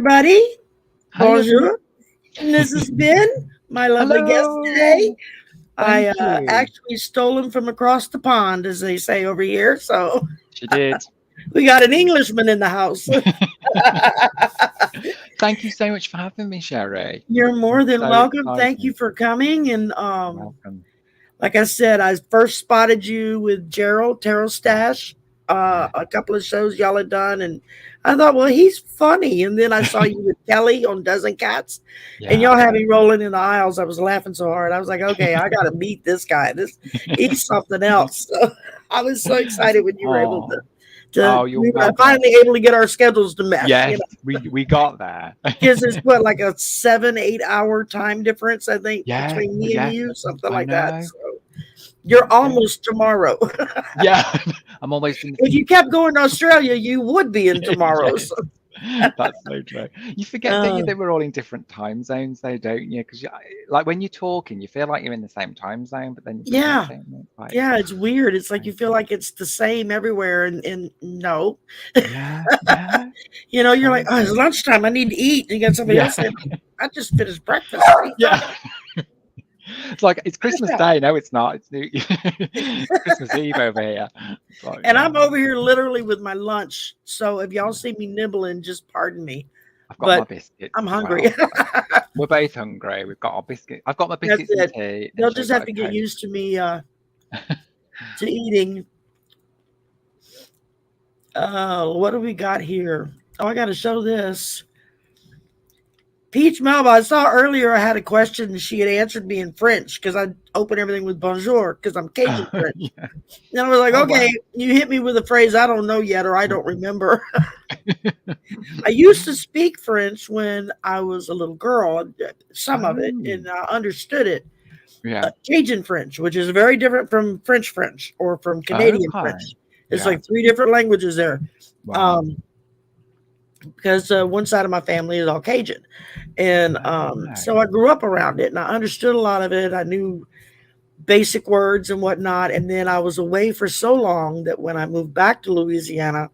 everybody. Hi, everyone. Bonjour. And this has been my lovely guest today. Hello. I Thank you. actually stole him from across the pond, as they say over here. So She did. we got an Englishman in the house. Thank you so much for having me, Sherry. You're more I'm than so welcome. Thank you excited. for coming. And Welcome. like I said, I first spotted you with Gerald, Terrell Yeah, Stash, yeah, a couple of shows y'all had done. And I thought, well, he's funny. And then I saw you with Kelly on Dozen Cats, and yeah. y'all had me rolling in the aisles. I was laughing so hard. I was like, okay, I got to meet this guy. He's something else. So I was so excited when you were able Oh, you're we were welcome. finally able to get our schedules to mesh, Yes, we got there. because it's what, like a 7, 8 hour time difference, I think, Yeah, between me and yeah. you, something I like that. know. So you're That's it. almost tomorrow. Yeah, I'm almost in the If you future. kept going to Australia, you would be in tomorrow. Yes, So, that's so true. You forget, don't you, uh, that we're all in different time zones, though, don't you? Because like when you're talking, you feel like you're in the same time zone, but then you forget, yeah, don't you? Like, yeah, it's weird. It's like you feel crazy. like it's the same everywhere, and no, Yeah, yeah, you're like, oh, it's crazy. lunchtime. I need to eat. And you got somebody Yeah, else saying, I just finished breakfast. What are you yeah. talking It's like it's Christmas about? Day. No, it's not. It's New. It's Christmas Eve over here. It's like, And I'm over here literally with my lunch. So if y'all see me nibbling, just pardon me. I've got my But biscuits I'm as hungry. well. So we're both hungry. We've got our biscuit. I've got my That's biscuits and it. tea, and They'll she's just got have a to get Coke. used to me to eating. What do we got here? Oh, I got to show this. Peach Melba, I saw earlier I had a question and she had answered me in French because I open everything with bonjour because I'm Cajun French. Yeah. And I was like, Oh okay, wow. you hit me with a phrase I don't know yet or I don't remember. I used to speak French when I was a little girl, some of it, Oh and I understood it. yeah. Cajun French, which is very different from French French or from Canadian Okay. French. It's Yeah. like three different languages there. Wow. Um, because one side of my family is all Cajun. And Okay. so I grew up around it and I understood a lot of it. I knew basic words and whatnot. And then I was away for so long that when I moved back to Louisiana,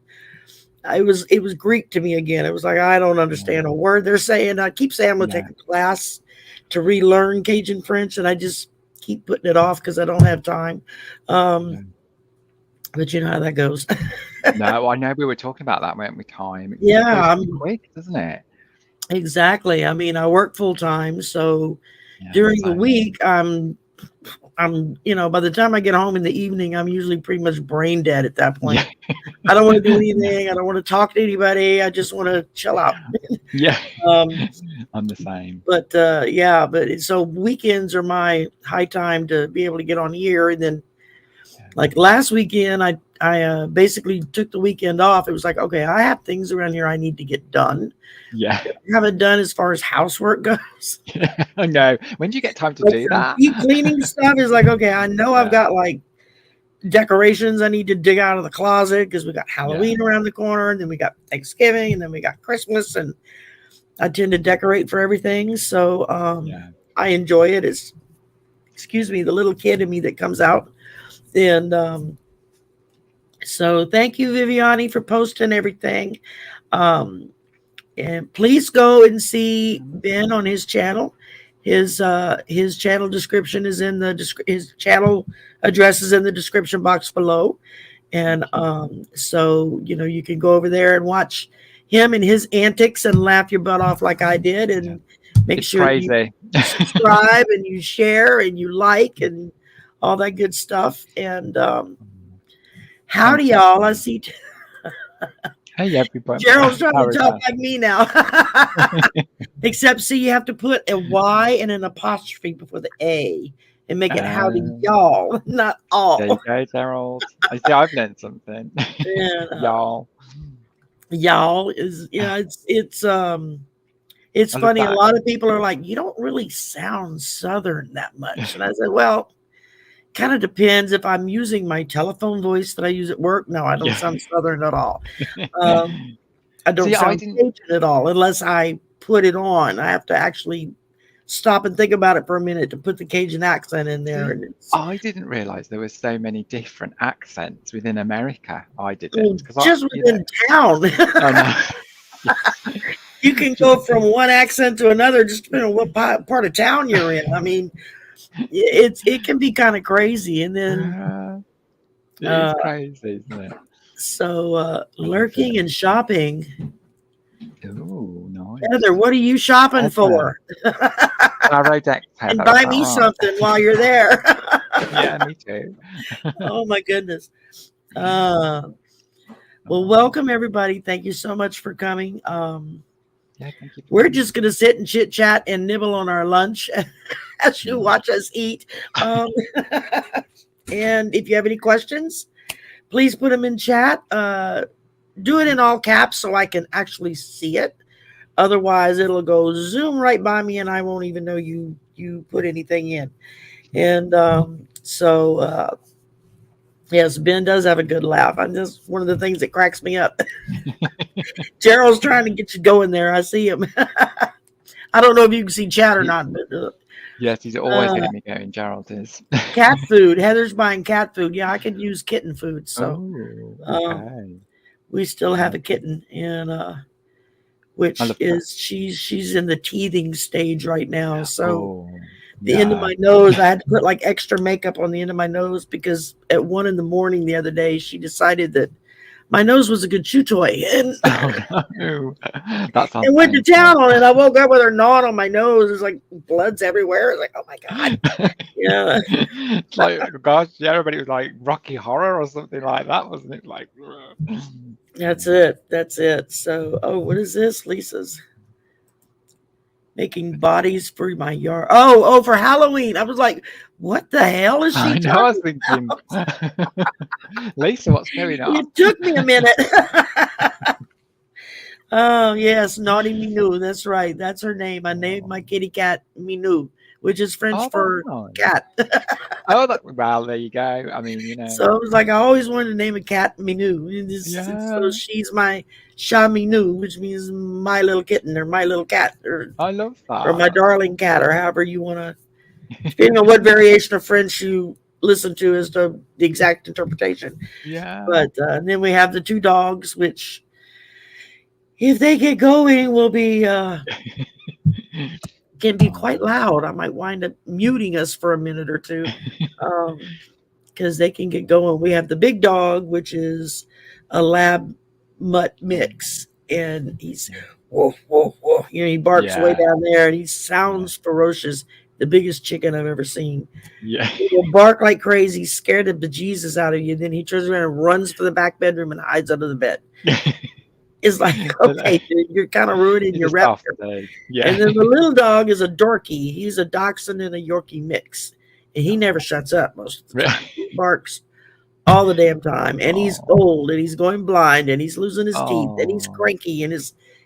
it was Greek to me again. It was like I don't understand a Yeah. word they're saying. I keep saying I'm gonna Yeah. take a class to relearn Cajun French, and I just keep putting it off because I don't have time. Yeah. Um, but you know how that goes. No, I know we were talking about that, weren't we? Time. It goes Yeah, too quick, doesn't it? exactly. I mean, I work full time, so Yeah. during the Same. week, by the time I get home in the evening, I'm usually pretty much brain dead at that Yeah. point. I don't want to do anything. I don't want to talk to anybody. I just want to chill out. Yeah. Um, I'm the same. but yeah, so weekends are my high time to be able to get on here. And then Yeah. like last weekend, I basically took the weekend off. It was like, okay, I have things around here I need to get done. Yeah. I haven't done as far as housework goes. I know. When do you get time to Like do for that? deep cleaning stuff is like, okay, I know I've Yeah. got like decorations I need to dig out of the closet because we got Yeah. Halloween around the corner, and then we got Thanksgiving, and then we got Christmas, and I tend to decorate for everything. So Yeah. I enjoy it. It's, excuse me, the little kid in me that comes out. And so thank you, Viviani, for posting everything. Um, and please go and see Ben on his channel. His channel description is in his channel address is in the description box below. And Thank you. so you can go over there and watch him and his antics and laugh your butt off like I did, Yeah. and make It's sure you crazy. subscribe and you share and you like and all that good stuff. And howdy, Thank you y'all. so I much. see Hey, everybody. Gerald's trying to talk Paradise. like me now. Except, see, you have to put a Y and an apostrophe before the A and make it howdy, Uh, y'all, not there you all. go, Gerald. I see I've learned something. And Y'all. y'all is, it's I love funny. A that. lot of people are like, you don't really sound Southern that much. And I said, well, kind of depends. If I'm using my telephone voice that I use at work, no, I don't Yeah. sound Southern at all. Um, I don't See, I sound didn't. Cajun at all unless I put it on. I have to actually stop and think about it for a minute to put the Cajun accent in there. See, And it's I didn't realize there were so many different accents within America. I didn't because just within town. I know. Yes. You can go from one accent to another just depending on what part of town you're in. I mean, it can be kind of crazy. And then it is crazy, isn't it? so lurking and shopping. Oh, nice. Heather, what are you shopping for? Tarot deck, And buy me something while you're there. Yeah, me too. Oh my goodness. Well, welcome everybody. Thank you so much for coming. Yeah, thank you. We're just gonna sit and chit chat and nibble on our lunch as you watch us eat. And if you have any questions, please put them in chat. Do it in all caps so I can actually see it. Otherwise, it'll go zoom right by me, and I won't even know you put anything in. And yes, Ben does have a good laugh. I'm just one of the things that cracks me up. Gerald's trying to get you going there. I see him. I don't know if you can see chat or not, but yes, he's always getting me going. Gerald is. Cat food. Heather's buying cat food. Yeah, I could use kitten food. So okay. We still have a kitten, and which is she's in the teething stage right now. So the end of my nose, I had to put like extra makeup on the end of my nose because at 1 a.m. the other day, she decided that my nose was a good chew toy, and that went to town on it. I woke up with her gnawing on my nose. It's like blood's everywhere. It's like, oh my god, yeah. It's like, gosh, yeah, everybody was like Rocky Horror or something like that, wasn't it? Like, that's it. So, what is this? Lisa's making bodies for my yard. Oh, for Halloween. I was like, what the hell is she talking I was thinking, Lisa, what's going on? It took me a minute. Oh, yes, Naughty Minou. That's right. That's her name. I named my kitty cat Minou, which is French for cat. Well, there you go. I mean, you know. So it was like I always wanted to name a cat Minou. So she's my Chat Minou, which means my little kitten or my little cat. I love that. Or my darling cat, or however you want to, depending on what variation of French you listen to as to the exact interpretation. Yeah. But and then we have the 2 dogs, which if they get going will be can be quite loud. I might wind up muting us for a minute or two because they can get going. We have the big dog, which is a lab mutt mix, and he's woof woof woof. You know, he barks way down there, and he sounds ferocious. The biggest chicken I've ever seen. Yeah, he will bark like crazy, scare the bejesus out of you. Then he turns around and runs for the back bedroom and hides under the bed. It's like, okay, dude, you're kind of ruining your rep. Yeah. And then the little dog is a Dorky. He's a Dachshund and a Yorkie mix, and he never shuts up most of the time. He barks all the damn time, and he's old, and he's going blind, and he's losing his teeth, and he's cranky, and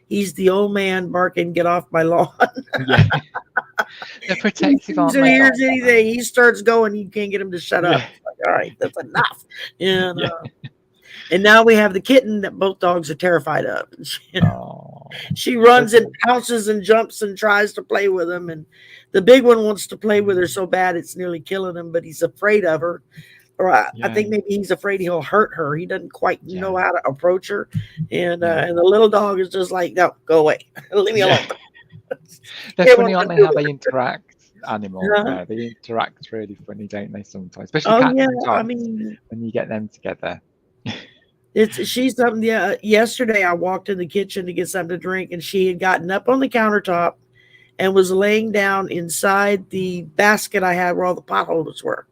he's the old man barking, "Get off my lawn!" Yeah. They're protective, aren't they? He hears anything, he starts going. You can't get him to shut up. It's like, all right, that's enough. And and now we have the kitten that both dogs are terrified of. She runs and pounces and jumps and tries to play with him, and the big one wants to play with her so bad it's nearly killing him, but he's afraid of her. Or I think maybe he's afraid he'll hurt her. He doesn't quite know how to approach her, and the little dog is just like, no, go away, leave me alone. They're funny, aren't they? How they interact, animals. They interact really funny, don't they? Sometimes, especially cats and dogs. I mean, when you get them together. She's something. Yeah, yesterday I walked in the kitchen to get something to drink, and she had gotten up on the countertop and was laying down inside the basket I had where all the pot holders were.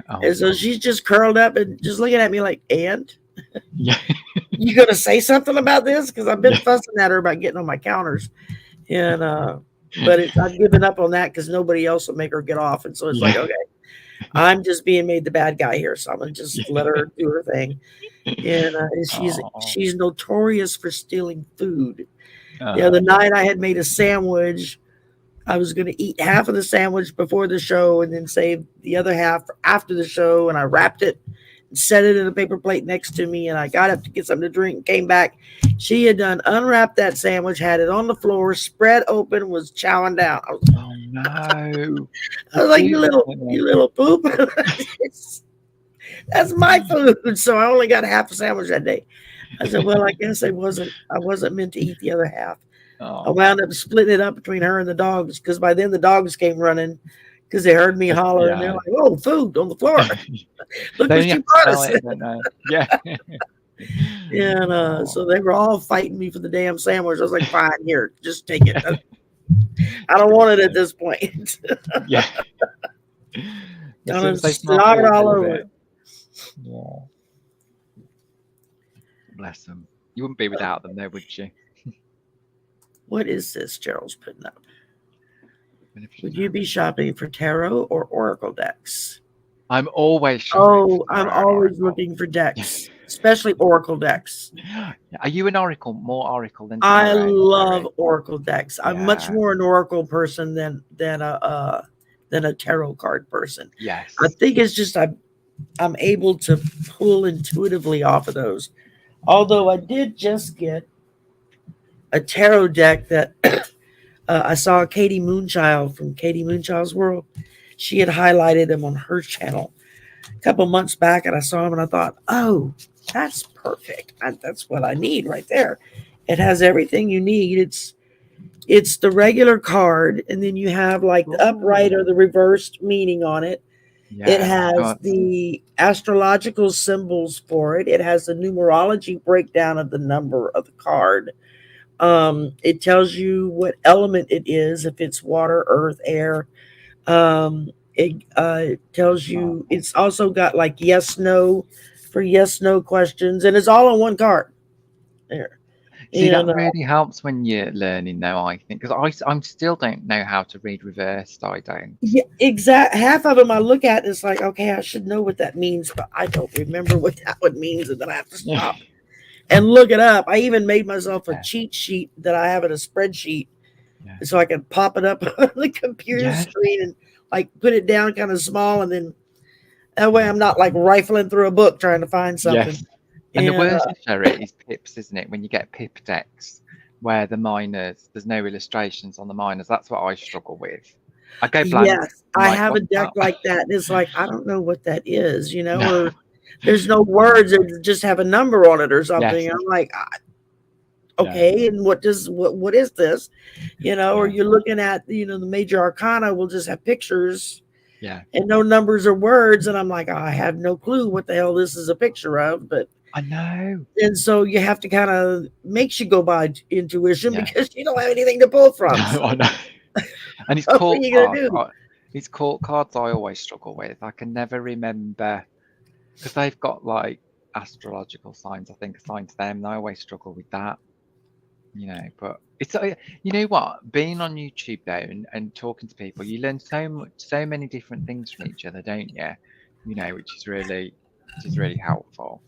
And so she's just curled up and just looking at me like, "And you gonna say something about this?" Because I've been fussing at her about getting on my counters, and but I've given up on that because nobody else will make her get off, and so it's like, okay, I'm just being made the bad guy here, so I'm gonna just let her do her thing. And she's notorious for stealing food. The other night I had made a sandwich. I was going to eat half of the sandwich before the show and then save the other half for after the show. And I wrapped it and set it in a paper plate next to me. And I got up to get something to drink and came back. She had unwrapped that sandwich, had it on the floor, spread open, was chowing down. I was like, oh no! I was like, you little poop. That's my food. So I only got half a sandwich that day. I said, well, I guess I wasn't meant to eat the other half. I wound up splitting it up between her and the dogs, because by then the dogs came running because they heard me holler, and they're like, "Oh, food on the floor! Look what she brought us!" Yeah. And so they were all fighting me for the damn sandwich. I was like, "Fine, here, just take it. I don't want it at this point." Yeah. Gonna snot it all over it. Yeah. Bless them. You wouldn't be without them, though, would you? What is this Gerald's putting up? Would you be shopping for tarot or oracle decks? I'm always shopping. I'm always looking for decks, especially oracle decks. Are you an oracle? More oracle than tarot? I love oracle decks. I'm much more an oracle person than a tarot card person. Yes. I think it's just I'm able to pull intuitively off of those. Although I did just get a tarot deck that I saw Katie Moonchild from Katie Moonchild's World. She had highlighted them on her channel a couple months back, and I saw them and I thought, oh, that's perfect. That's what I need right there. It has everything you need. It's the regular card, and then you have like the upright or the reversed meaning on it. Yeah, it has the astrological symbols for it. It has the numerology breakdown of the number of the card. It tells you what element it is, if it's water, earth, air. It tells you, it's also got like yes, no for yes, no questions, and it's all on one card. There. See, that really helps when you're learning, though, I think, because I still don't know how to read reversed. I don't. Yeah, exactly. Half of them I look at and it's like, okay, I should know what that means, but I don't remember what that one means, and then I have to stop and look it up. I even made myself a cheat sheet that I have in a spreadsheet, so I can pop it up on the computer screen and like put it down kind of small, and then that way I'm not like rifling through a book trying to find something. Yes. And the worst of ShariH is pips, isn't it? When you get pip decks where the minors, there's no illustrations on the minors. That's what I struggle with. I go blank. Yes, I have a deck like that. And it's like, I don't know what that is, or there's no words, or just have a number on it or something. Yes. I'm like, okay, and what is this? Or you're looking at, the major arcana will just have pictures. Yeah. And no numbers or words. And I'm like, I have no clue what the hell this is a picture of, but I know. And so you have to kind of makes you go by intuition because you don't have anything to pull from. No, I know. And it's court cards. It's court cards I always struggle with. I can never remember because they've got like astrological signs, I think, assigned to them. And I always struggle with that. But it's what, being on YouTube though and talking to people, you learn so many different things from each other, don't you? Which is really helpful.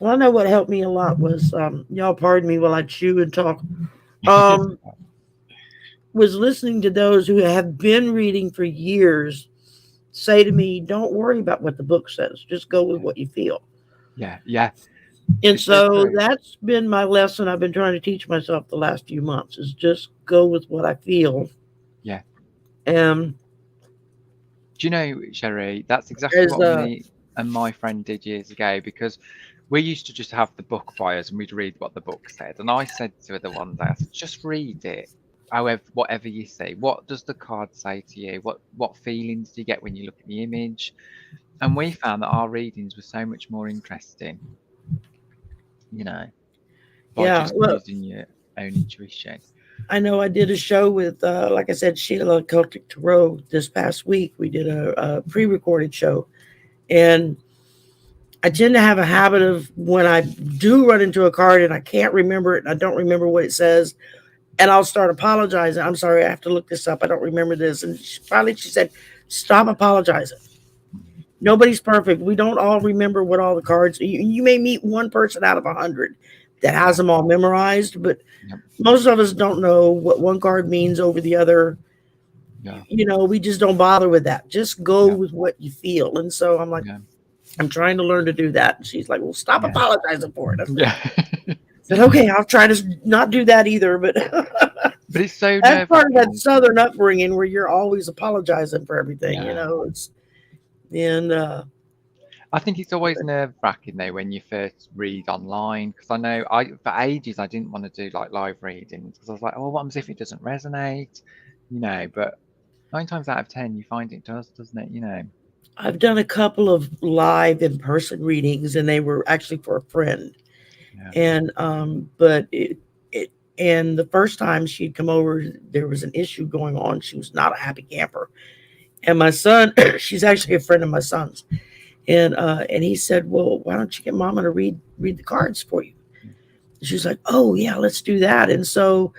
Well, I know what helped me a lot was y'all pardon me while I chew and talk. Was listening to those who have been reading for years say to me, "Don't worry about what the book says; just go with what you feel." Yeah. And so that's been my lesson I've been trying to teach myself the last few months is just go with what I feel. Yeah. Do you know, Sherry, that's exactly what me and my friend did years ago, because we used to just have the book by us and we'd read what the book said. And I said to her the one day, I said, just read it. However, whatever you see, what does the card say to you? What feelings do you get when you look at the image? And we found that our readings were so much more interesting. Just using your own intuition. I know I did a show with, like I said, Sheila Celtic Tarot this past week. We did a pre-recorded show. And I tend to have a habit of when I do run into a card and I can't remember it and I don't remember what it says, and I'll start apologizing. I'm sorry, I have to look this up. I don't remember this. And finally she said, stop apologizing. Nobody's perfect. We don't all remember what all the cards. You may meet one person out of 100 that has them all memorized, but most of us don't know what one card means over the other. Yeah. We just don't bother with that. Just go with what you feel. And so I'm like, I'm trying to learn to do that. And she's like, well, stop apologizing for it. I said, okay, I'll try to not do that either. But it's so that's part of that Southern upbringing where you're always apologizing for everything. It's. And I think it's always nerve-wracking though when you first read online, because I know for ages I didn't want to do like live readings because I was like, oh, what happens if it doesn't resonate, But 9 times out of 10 you find it does, doesn't it? I've done a couple of live in-person readings, and they were actually for a friend. Yeah. And but and the first time she'd come over, there was an issue going on. She was not a happy camper. And my son, she's actually a friend of my son's. And he said, well, why don't you get Mama to read the cards for you? She was like, oh yeah, let's do that. And so,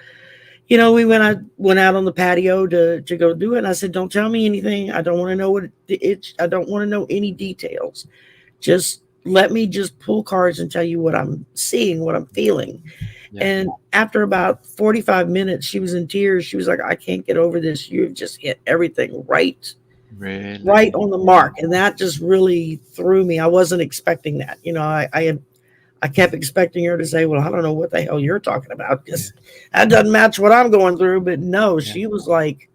we went out on the patio to go do it. And I said, don't tell me anything. I don't want to know I don't want to know any details. Just let me just pull cards and tell you what I'm seeing, what I'm feeling. Yeah. And after about 45 minutes, she was in tears. She was like, I can't get over this. You've just hit everything right on the mark. And that just really threw me. I wasn't expecting that. I kept expecting her to say, well, I don't know what the hell you're talking about, because that doesn't match what I'm going through. But no, she was like,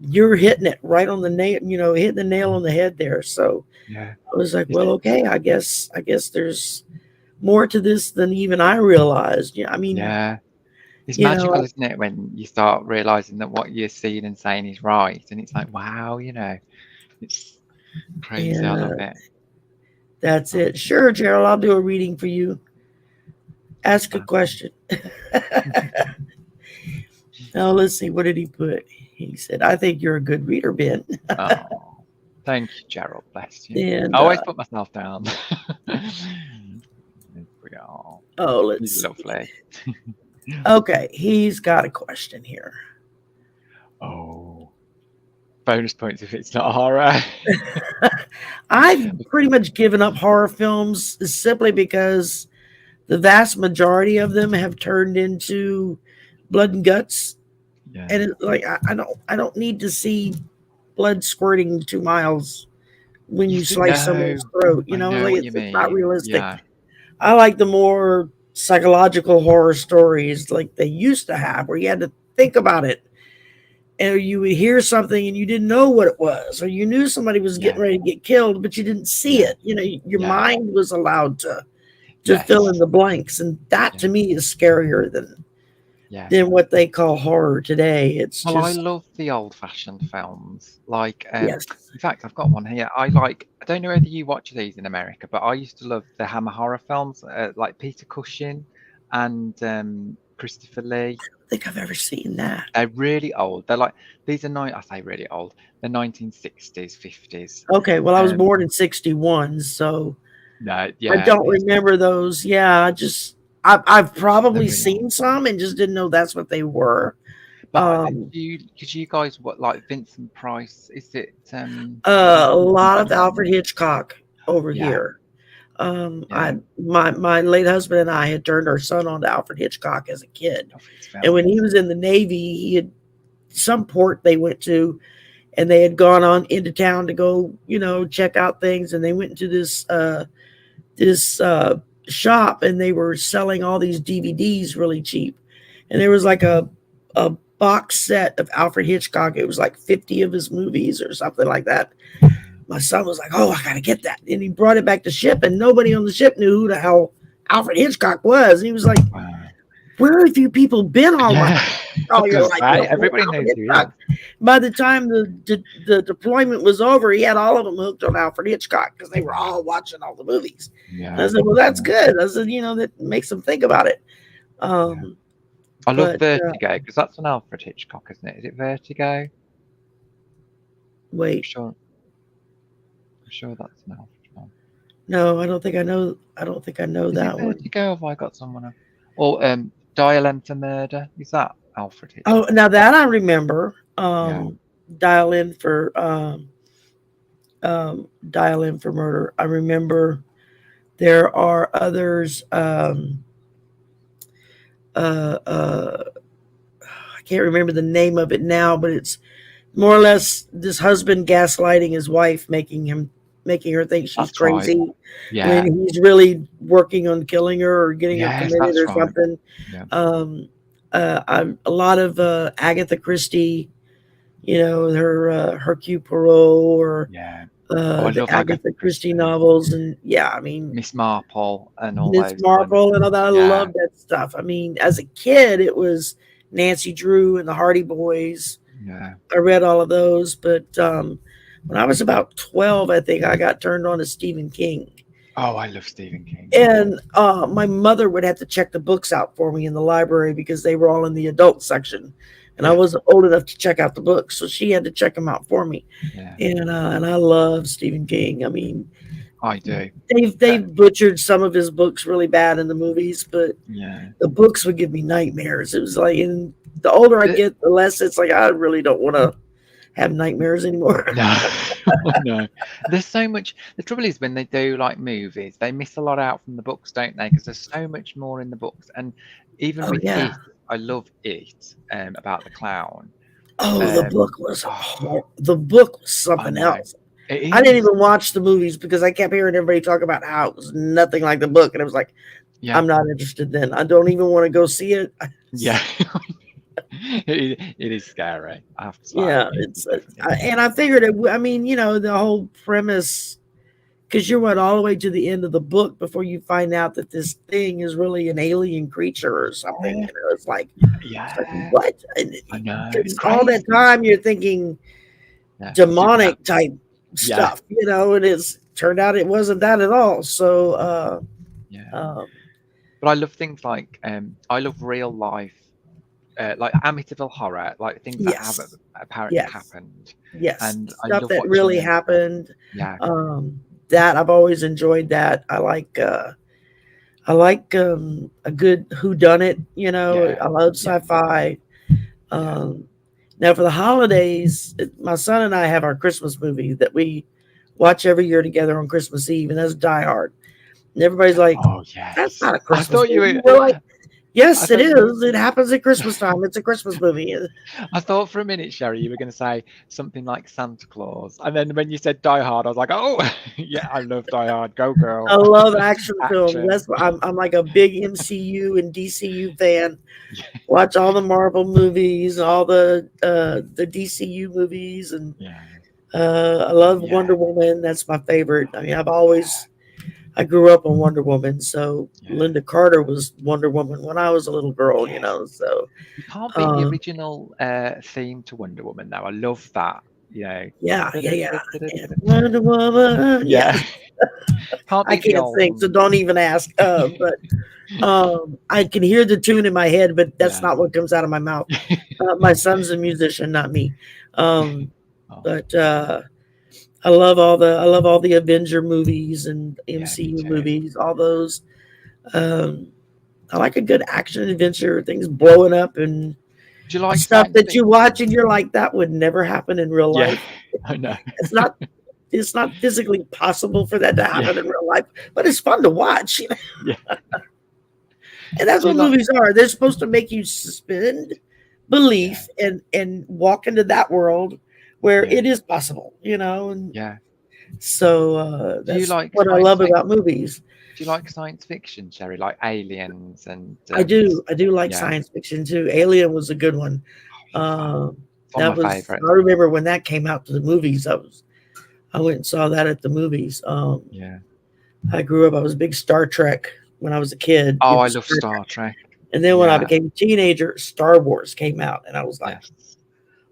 you're hitting it right on the nail, hitting the nail on the head there. So I was like, well, okay, I guess there's more to this than even I realized. It's magical, isn't it, when you start realizing that what you're seeing and saying is right, and it's like, wow, it's crazy. I love it. That's it. Sure, Gerald, I'll do a reading for you. Ask a question. Now, let's see. What did he put? He said, I think you're a good reader, Ben. Oh, thank you, Gerald. Bless you. And, I always put myself down. Let's lovely. Okay, he's got a question here. Oh. Bonus points if it's not horror. I've pretty much given up horror films simply because the vast majority of them have turned into blood and guts. And it's like, I don't need to see blood squirting 2 miles when you slice someone's throat. It's not realistic. Yeah. I like the more psychological horror stories like they used to have, where you had to think about it. And you would hear something and you didn't know what it was, or you knew somebody was getting ready to get killed, but you didn't see it. Your mind was allowed to fill in the blanks. And that to me is scarier than what they call horror today. It's I love the old-fashioned films. Like, in fact, I've got one here. I don't know whether you watch these in America, but I used to love the Hammer horror films, like Peter Cushing and Christopher Lee. I don't think I've ever seen that. They're really old. They're like, these are I say really old. They're 1960s, 50s. Okay, well, I was born in 61, so I don't remember those. Yeah, I've probably seen some and just didn't know that's what they were. But you guys, what, like Vincent Price? Is it a lot of Alfred Hitchcock over here. My late husband and I had turned our son on to Alfred Hitchcock as a kid. And when he was in the Navy, he had some port they went to, and they had gone on into town to go, check out things. And they went into this shop, and they were selling all these DVDs really cheap. And there was like a box set of Alfred Hitchcock. It was like 50 of his movies or something like that. My son was like, oh, I got to get that. And he brought it back to ship, and nobody on the ship knew who the hell Alfred Hitchcock was. And he was like, where have you people been all my Oh, you're like, everybody knows who. By the time the deployment was over, he had all of them hooked on Alfred Hitchcock because they were all watching all the movies. I said, well, that's good. I said, that makes them think about it. I love Vertigo, because that's an Alfred Hitchcock, isn't it? Is it Vertigo? Wait. I'm sure that's an Alfred one. No, I don't think I know that one. Vertigo, have I got someone else? Or Dial M for Murder. Is that Alfred Hitchcock? Oh, now that I remember. Dial in for Murder. I remember there are others. I can't remember the name of it now, but it's more or less this husband gaslighting his wife, making her think she's crazy. Right. When he's really working on killing her or getting her committed or something. A lot of Agatha Christie, her Hercule Poirot, or I the love Agatha Christie novels, and I mean Miss Marple and all Miss those. Marple and all that. I Yeah. love that stuff. I mean, as a kid, it was Nancy Drew and the Hardy Boys. Yeah. I read all of those, but when I was about 12, I think I got turned on to Stephen King. Oh, I love Stephen King. And my mother would have to check the books out for me in the library because they were all in the adult section, and I wasn't old enough to check out the books, so she had to check them out for me. Yeah. And I love Stephen King. I mean, I do. They've butchered some of his books really bad in the movies, but the books would give me nightmares. It was like, and the older I get, the less it's like I really don't want to have nightmares anymore. No, no. There's so much. The trouble is when they do like movies, they miss a lot out from the books, don't they? Because there's so much more in the books. And even with It, I love It, about the clown. The book was something else. I didn't even watch the movies because I kept hearing everybody talk about how it was nothing like the book, and I was like, I'm not interested. Then I don't even want to go see it. Yeah. It is scary. I have to say. Yeah, and I figured it. I mean, the whole premise, because you're all the way to the end of the book before you find out that this thing is really an alien creature or something. It's like, what? I know. All that time you're thinking demonic type stuff, and it's turned out it wasn't that at all. So, but I love things like I love real life. Like Amityville horror, like things that have apparently happened. Yes, and stuff that really happened. Yeah, that I've always enjoyed. That I like a good whodunit. I love sci-fi. Now for the holidays, my son and I have our Christmas movie that we watch every year together on Christmas Eve, and that's Die Hard. And everybody's like, "Oh yeah, that's not a Christmas movie." We're like, yes, it is. It happens at Christmas time. It's a Christmas movie. I thought for a minute, Sherry, you were going to say something like Santa Claus. And then when you said Die Hard, I was like, oh, yeah, I love Die Hard. Go, girl. I love action films. That's why I'm like a big MCU and DCU fan. Watch all the Marvel movies, all the DCU movies. And I love Wonder Woman. That's my favorite. I mean, I grew up on Wonder Woman, so Linda Carter was Wonder Woman when I was a little girl, so. You can't beat the original theme to Wonder Woman, though. I love that, Yeah. Wonder Woman. Yeah. I can't sing, so don't even ask. But I can hear the tune in my head, but that's not what comes out of my mouth. My son's a musician, not me. But I love all the Avenger movies and MCU movies, all those. I like a good action adventure, things blowing up and do you like stuff that you watch and you're like, that would never happen in real life. I know. It's not physically possible for that to happen in real life, but it's fun to watch. And that's what movies are. They're supposed to make you suspend belief and walk into that world where it is possible, and so that's what I love about movies. Do you like science fiction, Sherry, like Aliens? And I do like science fiction too. Alien was a good one. That was my favorite. I remember when that came out to the movies. I went and saw that at the movies. I grew up. I was a big Star Trek when I was a kid. Oh, I love Star Trek. And then when I became a teenager, Star Wars came out, and I was like,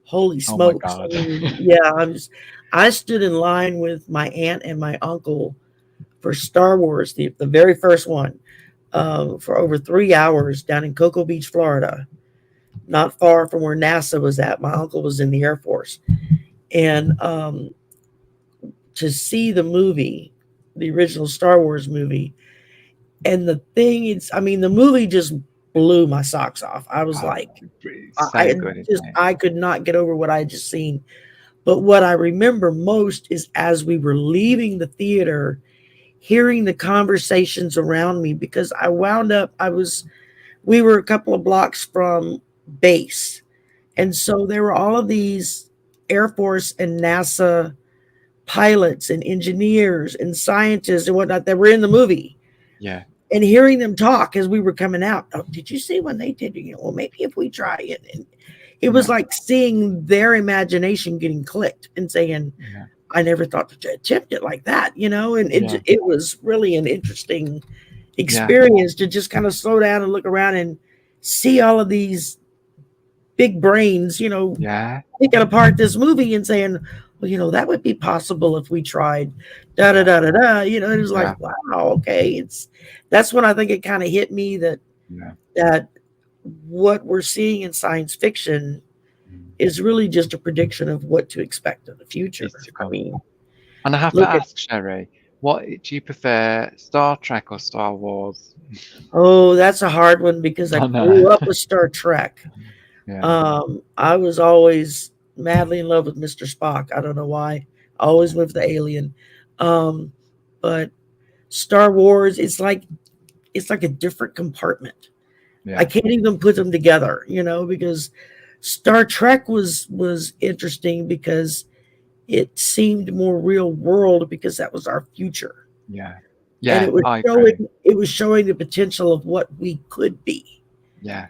holy smokes. Oh my God. I stood in line with my aunt and my uncle for Star Wars, the very first one, for over 3 hours down in Cocoa Beach, Florida, not far from where NASA was at. My uncle was in the Air Force. And to see the movie, the original Star Wars movie, and the movie just blew my socks off. I was I could not get over what I had just seen. But what I remember most is as we were leaving the theater, hearing the conversations around me, because we were a couple of blocks from base. And so there were all of these Air Force and NASA pilots and engineers and scientists and whatnot that were in the movie. Yeah. And hearing them talk as we were coming out. Oh, did you see when they did? Well, maybe if we try it. And it was like seeing their imagination getting clicked and saying, I never thought to attempt it like that, and it was really an interesting experience to just kind of slow down and look around and see all of these big brains, picking apart this movie and saying, well, that would be possible if we tried da da da da da. It was like, wow, okay. That's when I think it kind of hit me that what we're seeing in science fiction is really just a prediction of what to expect in the future. I mean, and I have to ask, Sherry, what do you prefer, Star Trek or Star Wars? Oh, that's a hard one because I grew up with Star Trek. I was always madly in love with Mr. Spock. I don't know why. Always with the alien. But Star Wars, it's like a different compartment. I can't even put them together, because Star Trek was interesting because it seemed more real world because that was our future. And it was showing the potential of what we could be.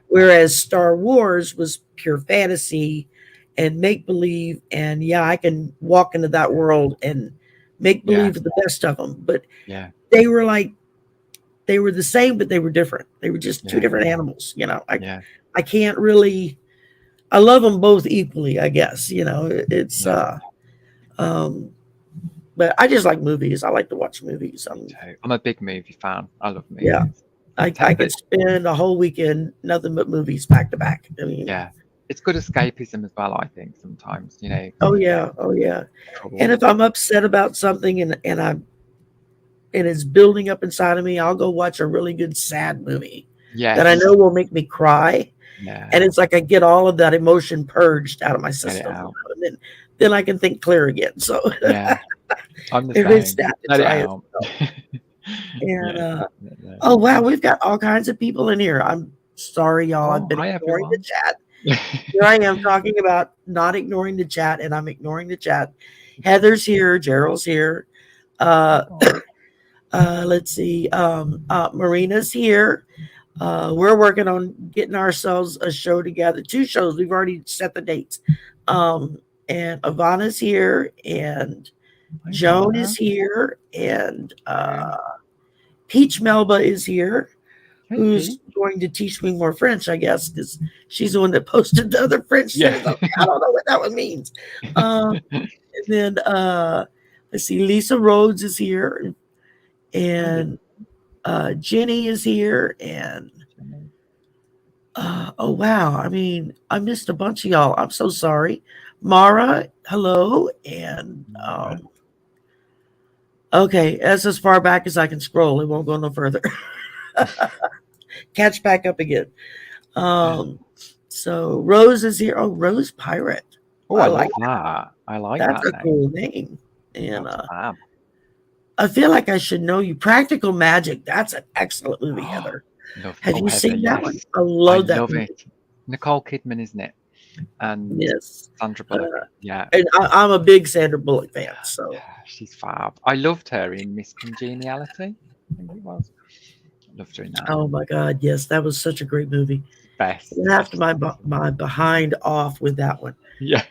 Whereas Star Wars was pure fantasy and make believe, and I can walk into that world and make believe the best of them. But they were the same, but they were different. They were just two different animals. I can't really. I love them both equally, I guess. It's but I just like movies. I like to watch movies. I'm a big movie fan. I love movies. Yeah. I could spend a whole weekend nothing but movies back to back. I mean, it's good escapism as well, I think, sometimes, Oh yeah. And if I'm upset about something and it's building up inside of me, I'll go watch a really good sad movie that I know will make me cry. And it's like I get all of that emotion purged out of my system. And then I can think clear again. So I'm the same. And oh wow, we've got all kinds of people in here. I'm sorry, y'all. I've been ignoring the chat. Here I am talking about not ignoring the chat, and I'm ignoring the chat. Heather's here, Gerald's here. Let's see. Marina's here. We're working on getting ourselves a show together. 2 shows. We've already set the dates. And Ivana's here, and Joan is here, and Peach Melba is here, who's going to teach me more French, I guess, because she's the one that posted the other French things. I don't know what that one means. And then let's see, Lisa Rhodes is here, and Jenny is here, and oh wow, I mean, I missed a bunch of y'all. I'm so sorry. Mara, hello, and okay, that's as far back as I can scroll. It won't go no further. Catch back up again. So Rose is here. Oh, Rose Pirate. Oh, I like that. I like that. That's a cool name. And I feel like I should know you. Practical Magic. That's an excellent movie, Heather. Have you seen that one? I love that movie. It. Nicole Kidman, isn't it? And Sandra Bullock. And I'm a big Sandra Bullock fan. So she's fab. I loved her in Miss Congeniality. I think it was. Loved her in that. Oh my God, yes, that was such a great movie. Best. I have my behind off with that one. Yeah.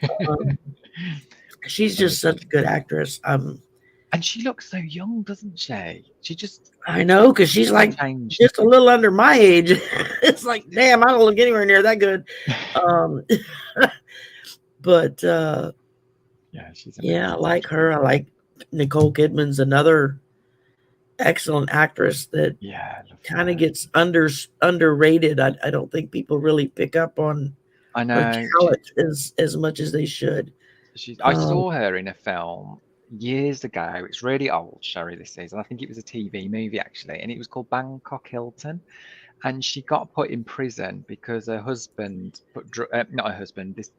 She's just such a good actress. And she looks so young, doesn't she? I know, because she's like just a little under my age. It's like, damn, I don't look anywhere near that good. But I like her. I like Nicole Kidman's another excellent actress that kind of gets underrated. I don't think people really pick up on her talent as much as they should. I saw her in a film years ago. It's really old, Shari, this season. I think it was a TV movie, actually, and it was called Bangkok Hilton. And she got put in prison because her husband this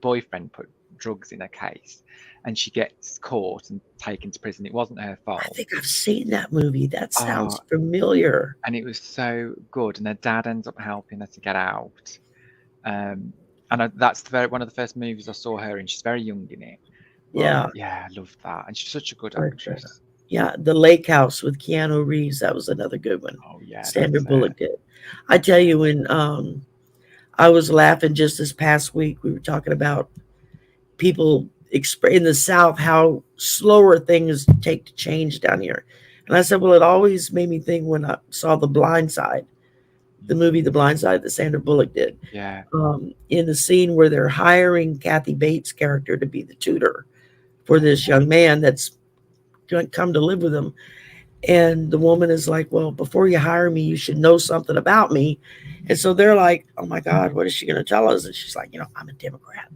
boyfriend put drugs in her case, and she gets caught and taken to prison. It wasn't her fault. I think I've seen that movie. That sounds familiar. And it was so good. And her dad ends up helping her to get out. And that's one of the first movies I saw her in. She's very young in it. But, I love that. And she's such a good actress. Yeah, The Lake House with Keanu Reeves. That was another good one. Oh, yeah. Sandra Bullock did. I tell you, when I was laughing just this past week, we were talking about people in the South how slower things take to change down here. And I said, well, it always made me think when I saw The Blind Side, the movie The Blind Side that Sandra Bullock did. Yeah. In the scene where they're hiring Kathy Bates' character to be the tutor for this young man that's going to come to live with him. And the woman is like, well, before you hire me, you should know something about me. And so they're like, oh my God, what is she going to tell us? And she's like, I'm a Democrat.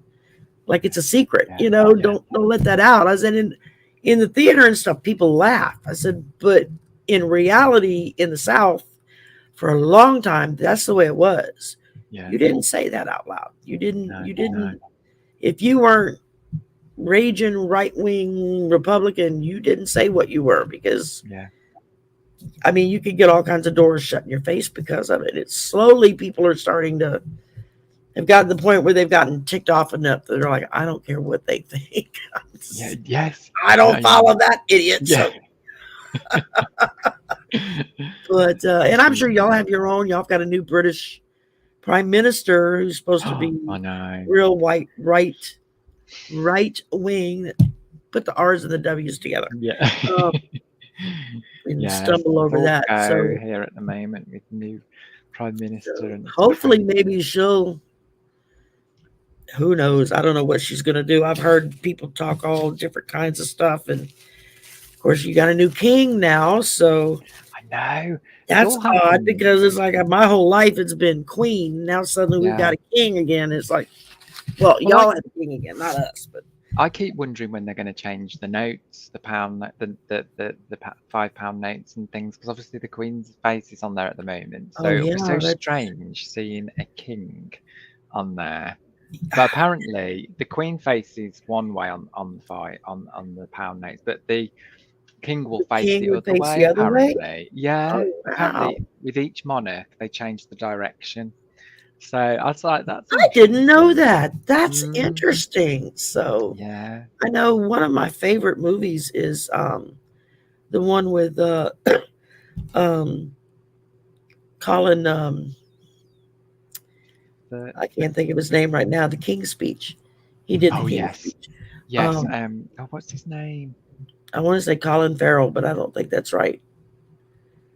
Like it's a secret, don't let that out. I said, in the theater and stuff, people laugh. I said, but in reality, in the South, for a long time, that's the way it was. Yeah. You didn't say that out loud. You didn't. If you weren't raging right-wing Republican, you didn't say what you were, because I mean, you could get all kinds of doors shut in your face because of it. It's slowly people are starting to have gotten to the point where they've gotten ticked off enough that they're like, I don't care what they think. I don't follow that idiot. Yeah. So. But and I'm sure y'all have your own. Y'all have got a new British prime minister who's supposed to be real white, right wing. Put the R's and the W's together. Yeah. And stumble over that. So here at the moment with new prime minister, and hopefully maybe she'll. Who knows? I don't know what she's going to do. I've heard people talk all different kinds of stuff, and of course, you got a new king now, so I know that's odd because it's like my whole life it's been queen. Now suddenly we've got a king again. It's like, well y'all have a king again, not us. But I keep wondering when they're going to change the notes, the pound, the £5 notes and things, because obviously the Queen's face is on there at the moment. So it's so strange seeing a king on there. But apparently the Queen faces one way on the pound notes, but the king will face the other way. Apparently, apparently with each monarch they change the direction. So I was like, I didn't know that. That's interesting. So I know one of my favorite movies is the one with Colin. I can't think of his name right now. The King's Speech. He did the King's Speech. Yes. What's his name? I want to say Colin Farrell, but I don't think that's right.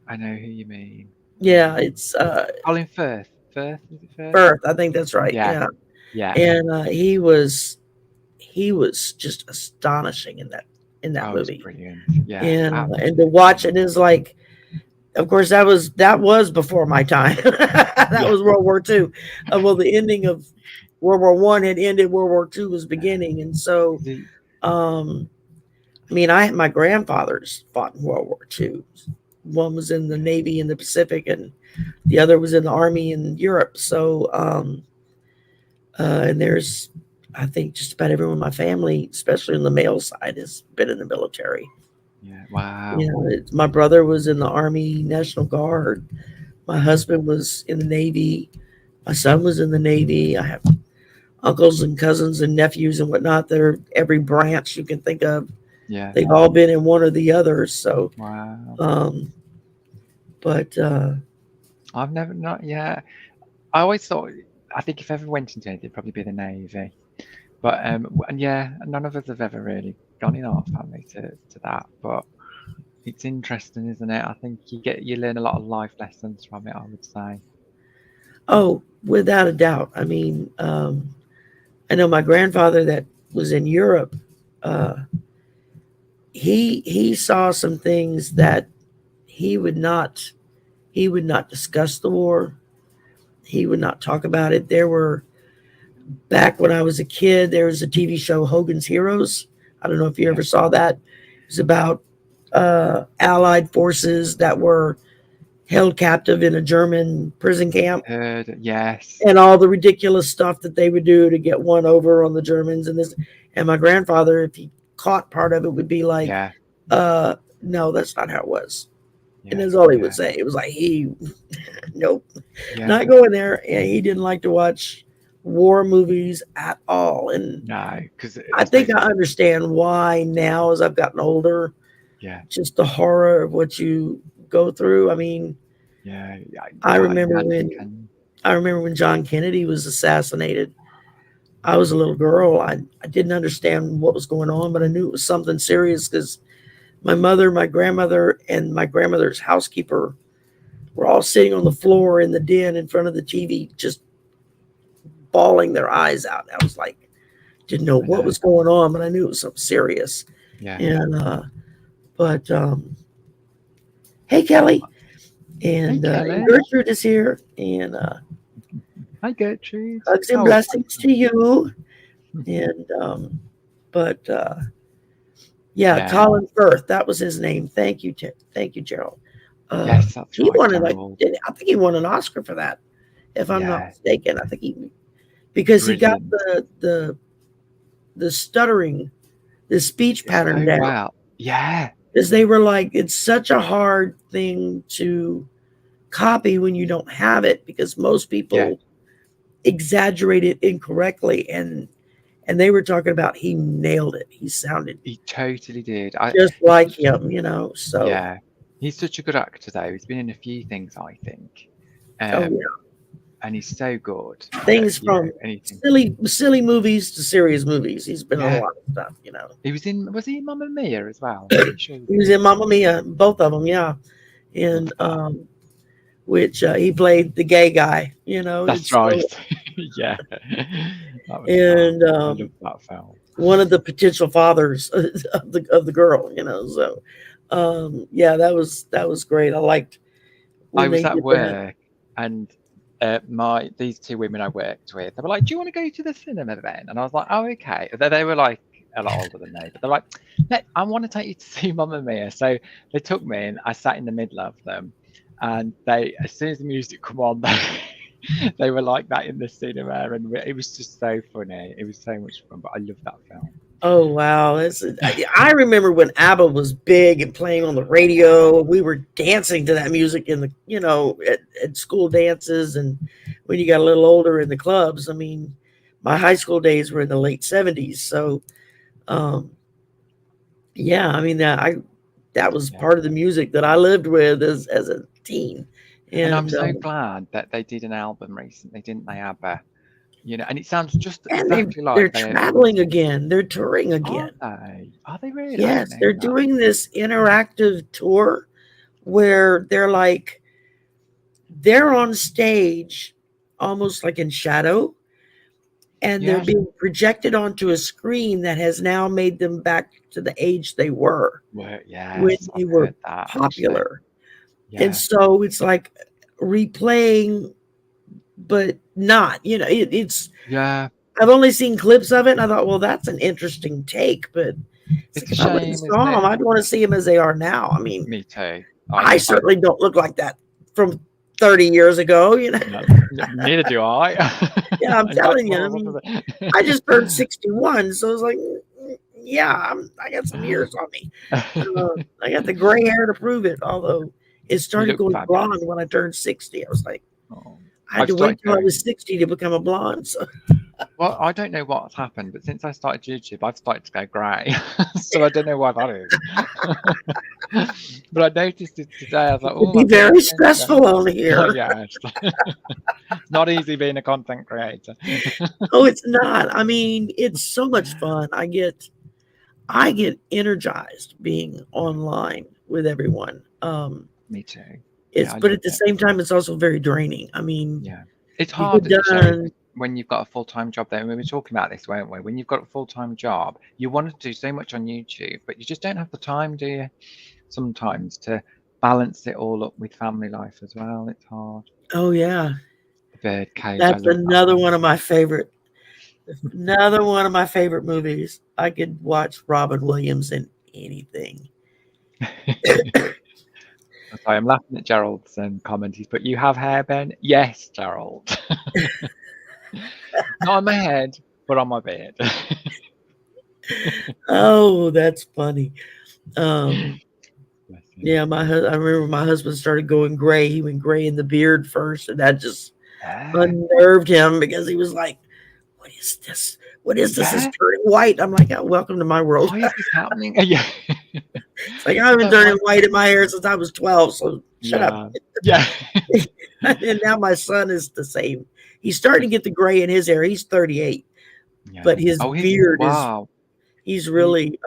I know who you mean. Yeah, it's Colin Firth. Firth, is it Firth? Firth, I think that's right. Yeah. And he was just astonishing in that movie. Brilliant. Yeah. And to watch it is like, of course, that was before my time. That was World War II. Well, the ending of World War I had ended, World War II was beginning, and so, I mean, my grandfathers fought in World War II. One was in the Navy in the Pacific, and the other was in the Army in Europe. So, and there's, I think, just about everyone in my family, especially on the male side, has been in the military. Yeah. Wow. My brother was in the Army National Guard. My husband was in the Navy. My son was in the Navy. I have uncles and cousins and nephews and whatnot that are every branch you can think of. Yeah. They've all been in one or the other. So, but I've never, not yet. I always thought, I think if ever went into anything, it'd probably be the Navy. But, and none of us have ever really gone in our family to that. But it's interesting, isn't it? I think you learn a lot of life lessons from it, I would say. Oh, without a doubt. I mean, I know my grandfather that was in Europe, he saw some things that he would not discuss the war. He would not talk about it. Back when I was a kid, there was a TV show, Hogan's Heroes. I don't know if you ever saw that. It was about Allied forces that were held captive in a German prison camp. Yes. And all the ridiculous stuff that they would do to get one over on the Germans and my grandfather, if he caught part of it, would be like, no, that's not how it was. And that's all he would say. It was like, nope, not going there. And he didn't like to watch war movies at all. And because I think I understand why now as I've gotten older. Yeah. Just the horror of what you go through. I mean, I remember when John Kennedy was assassinated. I was a little girl. I didn't understand what was going on, but I knew it was something serious because my mother, my grandmother, and my grandmother's housekeeper were all sitting on the floor in the den in front of the TV, just bawling their eyes out. I was like, didn't know what was going on, but I knew it was something serious. Yeah. And but hey, Kelly, and Gertrude is here, and hi, Gertrude. Hugs and blessings to you. And but yeah, Colin Firth, that was his name. Thank you, Gerald. Yes, that's he right. Wanted, I think he won an Oscar for that, if I'm not mistaken. I think because he got the stuttering, the speech pattern down. Wow. Yeah. Because they were like, it's such a hard thing to copy when you don't have it, because most people exaggerate it incorrectly, and they were talking about he nailed it. He totally did. Just like him, you know. So yeah, he's such a good actor though. He's been in a few things, I think. And he's so good. Things from silly movies to serious movies. He's been in a lot of stuff, you know. Was he in Mamma Mia as well? He was in Mamma Mia, both of them, yeah. And which he played the gay guy, you know. That's right. Yeah. And I love that film. One of the potential fathers of the girl, you know. So that was great. I liked. I was at work and these two women I worked with, they were like, do you want to go to the cinema then? And I was like, oh, okay. They were like a lot older than me, but they're like, I want to take you to see Mamma Mia. So they took me and I sat in the middle of them, and as soon as the music come on, they were like that in the cinema, and it was just so funny. It was so much fun, but I love that film. Oh wow! I remember when ABBA was big and playing on the radio. We were dancing to that music in the at school dances, and when you got a little older in the clubs. I mean, my high school days were in the late '70s, so I mean that was part of the music that I lived with as a teen. And I'm so glad that they did an album recently, didn't they, ABBA? You know, and it sounds just exactly like they're traveling again. They're touring again. Are they really? Yes, they're doing this interactive tour where they're on stage, almost like in shadow, and they're being projected onto a screen that has now made them back to the age they were when they were popular. And so it's like replaying, but not, it's I've only seen clips of it, and I thought, well, that's an interesting take, but it's a shame. I'd want to see them as they are now. I mean, me too. I certainly don't look like that from 30 years ago, you know. No, neither do I. Yeah, I'm telling you. I mean, I just turned 61, so it's like, I got some years on me. I got the gray hair to prove it, although it started going blonde when I turned 60. I was like, I had to wait till I was 60 to become a blonde. So. Well, I don't know what's happened, but since I started YouTube, I've started to go grey. So I don't know why that is. But I noticed it today. I was like, it'd be very stressful on here. Yeah, it's not easy being a content creator. Oh, it's not. I mean, it's so much fun. I get energized being online with everyone. Me too. But at the same time, it's also very draining. I mean, it's hard when you've got a full-time job there. And we were talking about this, weren't we? When you've got a full-time job, you want to do so much on YouTube, but you just don't have the time, do you? Sometimes to balance it all up with family life as well. It's hard. Oh yeah. The Birdcage. That's another one of my favorite. Another one of my favorite movies. I could watch Robin Williams in anything. Sorry, I'm laughing at Gerald's comment. He's put, "You have hair, Ben?" Yes, Gerald. Not on my head, but on my beard. Oh, that's funny. Yeah, I remember my husband started going gray. He went gray in the beard first, and that just unnerved him because he was like, "What is this? What is this? It's turning white." I'm like, "Oh, welcome to my world." Why is this happening? Yeah. It's like, I've been turning white in my hair since I was 12, so shut up. Yeah. And now my son is the same. He's starting to get the gray in his hair. He's 38. Yeah. But his beard wow. he's really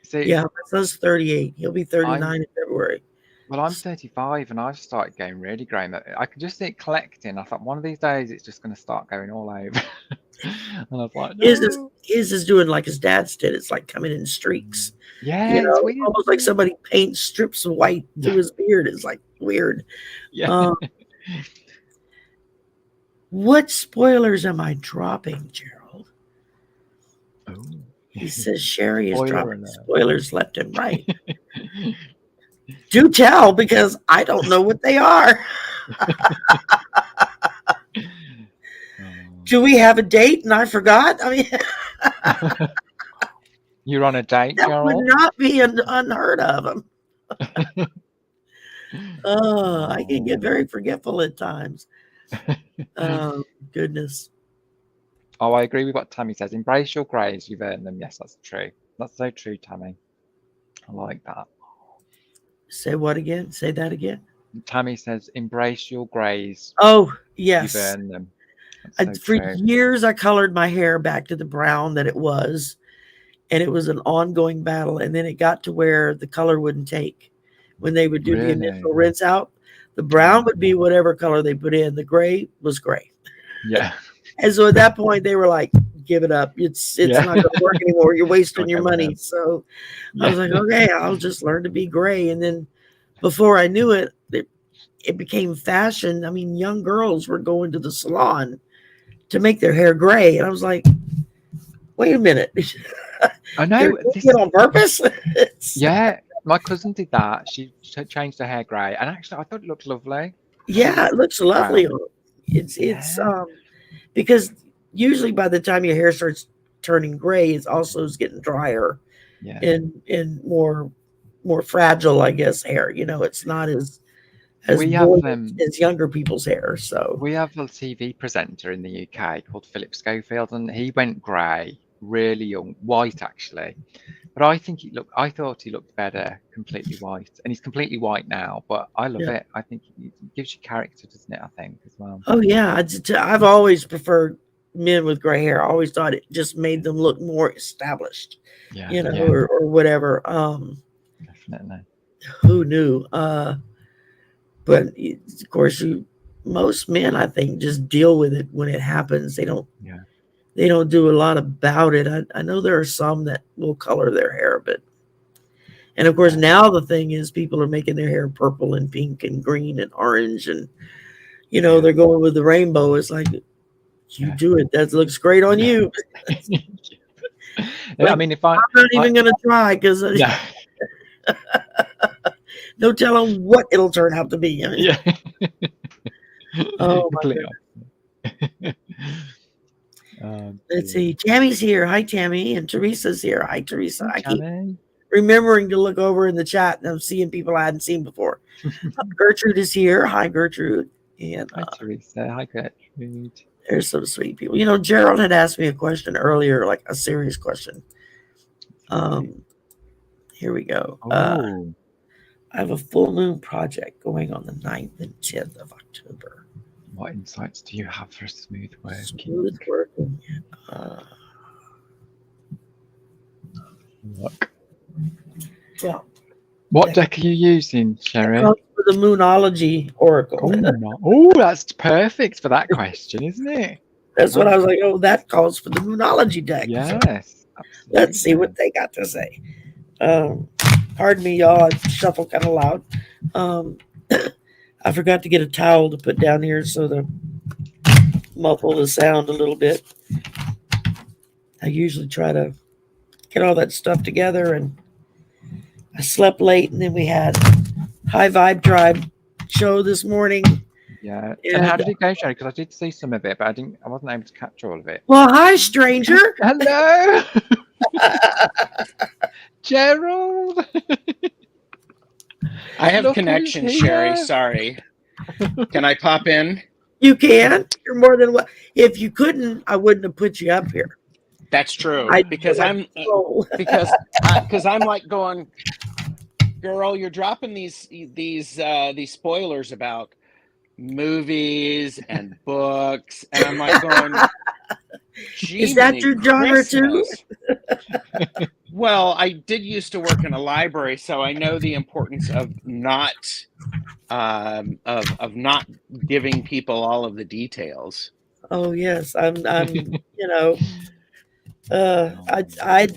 See, my son's 38. He'll be 39 in February. Well, I'm 35 and I've started getting really grey. I can just see it collecting. I thought one of these days it's just going to start going all over. And I was like, no. His is doing like his dad's did. It's like coming in streaks. Yeah, it's weird. Almost like somebody paints strips of white through his beard. It's like weird. Yeah. What spoilers am I dropping, Gerald? Oh. He says Shari is dropping spoilers left and right. Do tell, because I don't know what they are. Do we have a date and I forgot? I mean, you're on a date, that Gerald? would not be unheard of him. I can get very forgetful at times. Oh, goodness. Oh, I agree with what Tammy says. Embrace your greys. You've earned them. Yes, that's true. That's so true, Tammy. I like that. Say what again? Say that again. Tammy says, embrace your greys. Oh, yes. You've earned them. For years, I colored my hair back to the brown that it was. And it was an ongoing battle. And then it got to where the color wouldn't take. When they would do the initial rinse out, the brown would be whatever color they put in. The gray was gray. Yeah. And so at that point, they were like, give it up. It's not going to work anymore. You're wasting your money. So I was like, okay, I'll just learn to be gray. And then before I knew it, it became fashion. I mean, young girls were going to the salon to make their hair gray. And I was like, wait a minute. I know. This is on purpose? Yeah. My cousin did that. She changed her hair grey. And actually, I thought it looked lovely. Yeah, it looks lovely. It's because usually by the time your hair starts turning gray, it's also getting drier and more fragile, I guess, hair. It's not as as younger people's hair. So we have a TV presenter in the UK called Philip Schofield, and he went grey, really young, white actually. But I thought he looked better completely white, and he's completely white now. But I love it. I think it gives you character, doesn't it? I think as well. Oh yeah, I've always preferred men with gray hair. I always thought it just made them look more established, or whatever. Definitely. Who knew? But of course, most men, I think, just deal with it when it happens. They don't. Yeah. They don't do a lot about it. I know there are some that will color their hair, and of course now the thing is people are making their hair purple and pink and green and orange, and they're going with the rainbow. It's like, you do it. That looks great on you. I mean, I'm not even going to try, because no telling what it'll turn out to be. Yeah. Oh my God. Let's see. Tammy's here. Hi, Tammy. And Teresa's here. Hi, Teresa. I keep remembering to look over in the chat, and I'm seeing people I hadn't seen before. Gertrude is here. Hi, Gertrude. And hi, Teresa. Hi, Gertrude. There's some sweet people. Gerald had asked me a question earlier, like a serious question. Here we go. I have a full moon project going on the 9th and 10th of October. What insights do you have for smooth working? Smooth working. Look. Well, what deck are you using, Shari? For the Moonology Oracle. Oh, that's perfect for that question, isn't it? That's what I was like. Oh, that calls for the Moonology deck. Yes. Let's see what they got to say. Pardon me, y'all. I shuffle kind of loud. I forgot to get a towel to put down here so to muffle the sound a little bit. I usually try to get all that stuff together, and I slept late, and then we had High Vibe Tribe show this morning. Yeah. And how did it go, Shari? Because I did see some of it, but I wasn't able to capture all of it. Well, hi, stranger. Hello. Gerald. I have connection, Shari. Sorry. Can I pop in? You can. You're more than what. If you couldn't, I wouldn't have put you up here. That's true. Because I'm like going, girl, you're dropping these spoilers about movies and books, and I'm like going, Is that your genre too? Well, I did used to work in a library, so I know the importance of not of not giving people all of the details. Oh yes, I'm I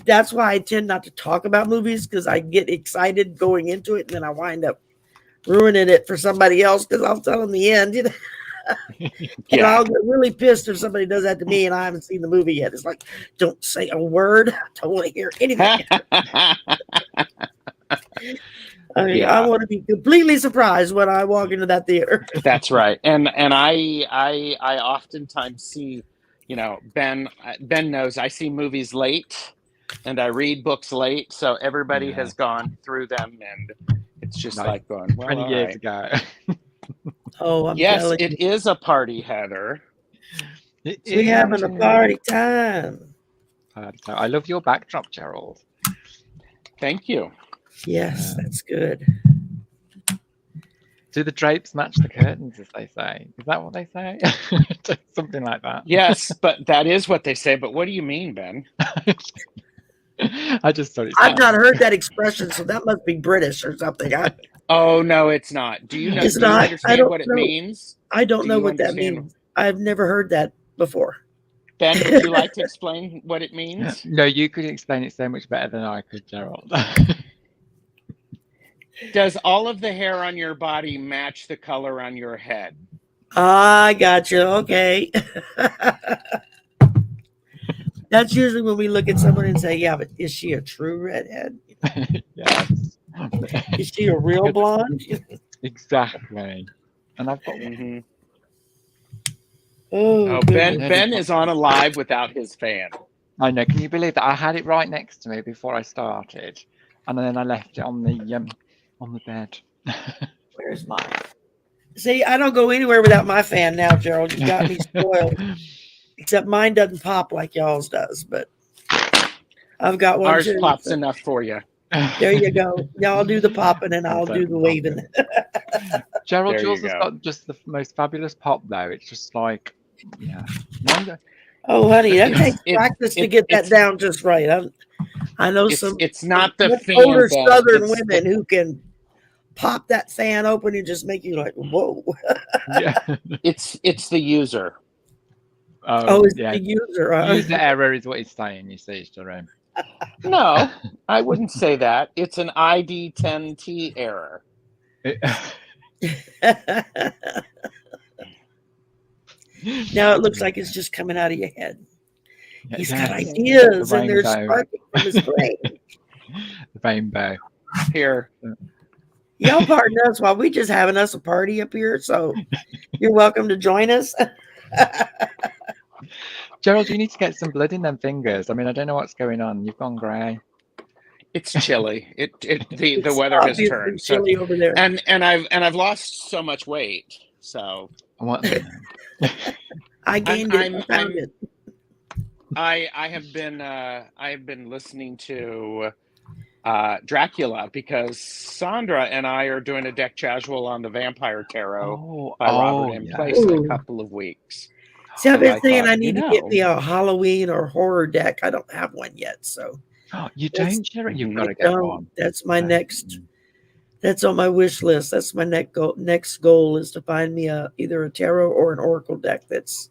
that's why I tend not to talk about movies, because I get excited going into it and then I wind up ruining it for somebody else because I'll tell them the end. And I'll get really pissed if somebody does that to me and I haven't seen the movie yet. It's like, don't say a word. I don't want to hear anything. I want to be completely surprised when I walk into that theater. That's right. And I oftentimes see, Ben knows I see movies late and I read books late. So everybody has gone through them and it's just like going, well, 20 years ago. Oh, yes, it is a party, Heather. We're having a party time. I love your backdrop, Gerald. Thank you. Yes, that's good. Do the drapes match the curtains, as they say? Is that what they say? Something like that. Yes, but that is what they say. But what do you mean, Ben? I just thought I've not heard that expression, so that must be British or something. Oh no, it's not. Do you know? It's do you not. understand what it means? I don't know what that means. I've never heard that before. Ben, would you like to explain what it means? No, you could explain it so much better than I could, Gerald. Does all of the hair on your body match the color on your head? I got you. Okay. That's usually when we look at someone and say, yeah, but is she a true redhead? Yes. Is she a real blonde? Exactly. And I've got Oh, Ben is on a live without his fan. I know. Can you believe that? I had it right next to me before I started, and then I left it on the bed. Where's mine? See, I don't go anywhere without my fan now, Gerald. You got me spoiled. Except mine doesn't pop like y'all's does, but I've got one. Ours pops enough for you. There you go. Y'all do the popping and I'll do the waving. Gerald, yours has got just the most fabulous pop, though. It's just like, yeah. Oh, honey, that takes practice to get that down just right. I know It's not the fan, older Southern women who can pop that fan open and just make you like, whoa. Yeah. It's the user. It's the user. User error is what he's saying, you see, Jerome. No, I wouldn't say that. It's an ID10T error. Now it looks like it's just coming out of your head. He's got ideas and they're sparking from his brain. The rainbow. Here. Y'all pardon us while we just having us a party up here, so you're welcome to join us. Gerald, you need to get some blood in them fingers. I mean, I don't know what's going on. You've gone grey. It's chilly. The weather has turned. Chilly over there. And I've lost so much weight. So I gained it. I have been listening to Dracula because Sandra and I are doing a deck casual on the Vampire Tarot by Robert M. Place in a couple of weeks. See, I've been saying I need to get me a Halloween or horror deck. I don't have one yet, so. You don't, Sherry? You've got to get one. That's my next. That's on my wish list. That's my next goal is to find me either a tarot or an oracle deck that's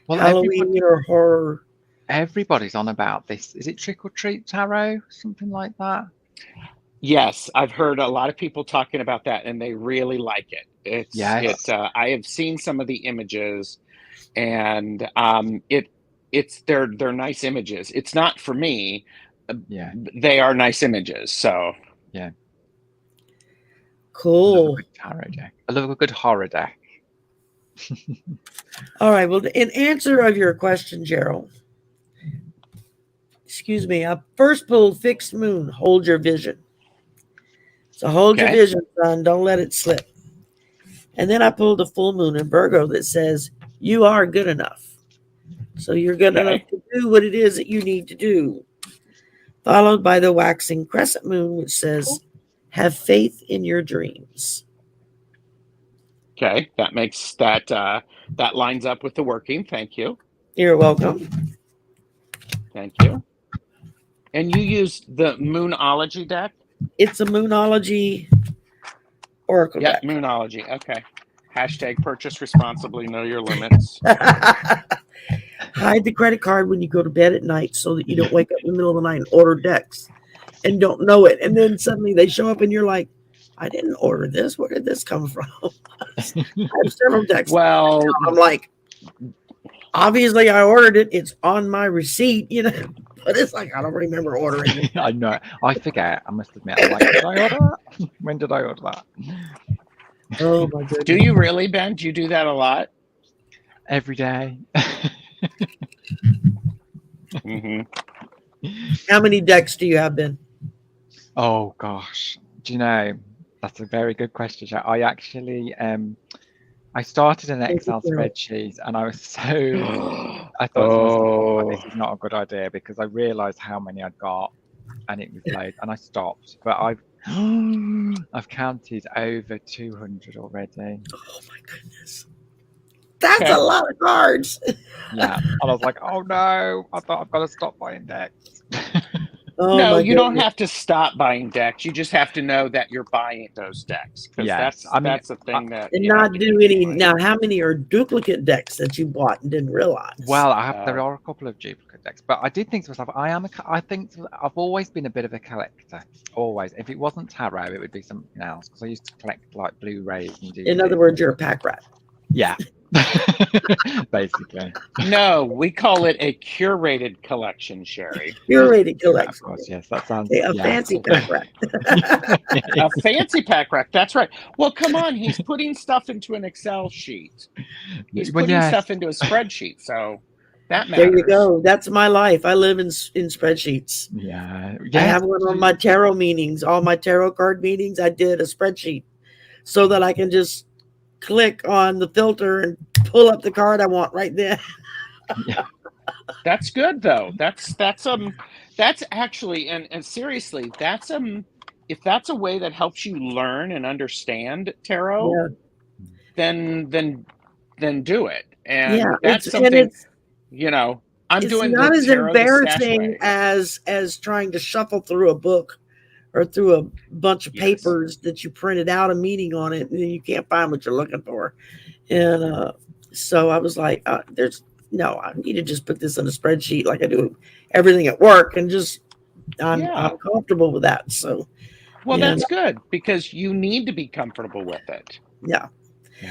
Halloween or horror. Everybody's on about this. Is it Trick or Treat Tarot? Something like that? Yes, I've heard a lot of people talking about that, and they really like it. I have seen some of the images, and they're nice images. It's not for me. They are nice images. So yeah, cool. Tarot deck. I love a good horror deck. All right. Well, in answer of your question, Gerald. Excuse me. I first pulled Fixed Moon. Hold your vision. So hold your vision, son. Don't let it slip. And then I pulled a full moon in Virgo that says you are good enough. So you're good enough to do what it is that you need to do. Followed by the waxing crescent moon, which says have faith in your dreams. Okay, that makes that lines up with the working. Thank you. You're welcome. Thank you. And you used the Moonology deck? It's a Moonology Oracle deck. Yeah, Moonology. Okay. Hashtag purchase responsibly, know your limits. Hide the credit card when you go to bed at night so that you don't wake up in the middle of the night and order decks and don't know it. And then suddenly they show up and you're like, I didn't order this. Where did this come from? I have several decks. Well, I'm like, obviously I ordered it. It's on my receipt, but it's like, I don't remember ordering it. I know. I forget. I must admit. I'm like, did I order that? When did I order that? Oh my goodness. Do you really, Ben? Do you do that a lot? Every day. How many decks do you have, Ben? Oh gosh. Do you know? That's a very good question. I actually I started an Excel spreadsheet and I was so I thought to myself, this is not a good idea because I realized how many I'd got and it was loads and I stopped. But I've counted over 200 already. Oh my goodness. That's a lot of cards. Yeah. And I was like, oh no, I thought I've got to stop buying decks. Oh, no, you don't have to stop buying decks. You just have to know that you're buying those decks. Because that's the thing that. And not do any. Now, how many are duplicate decks that you bought and didn't realize? Well, there are a couple of duplicate decks, but I did think to myself, I think I've always been a bit of a collector. Always. If it wasn't tarot, it would be something else because I used to collect like Blu-rays and DVDs. In other words, you're a pack rat. Yeah. Basically. No, we call it a curated collection, Shari. Curated collection. Of course, yes. That sounds a fancy pack rat. A fancy pack rat. That's right. Well, come on. He's putting stuff into an Excel sheet. He's putting stuff into a spreadsheet. So that matters. There you go. That's my life. I live in spreadsheets. Yeah. I have one on my tarot meetings. All my tarot card meetings, I did a spreadsheet so that I can just click on the filter and pull up the card I want right then. Yeah. That's good though. That's actually and seriously, if that's a way that helps you learn and understand tarot, then do it. And that's something I'm doing. It's not as embarrassing as trying to shuffle through a book or through a bunch of papers that you printed out a meaning on it and then you can't find what you're looking for. And so I was like, I need to just put this in a spreadsheet like I do everything at work and just I'm comfortable with that. So that's good because you need to be comfortable with it. Yeah.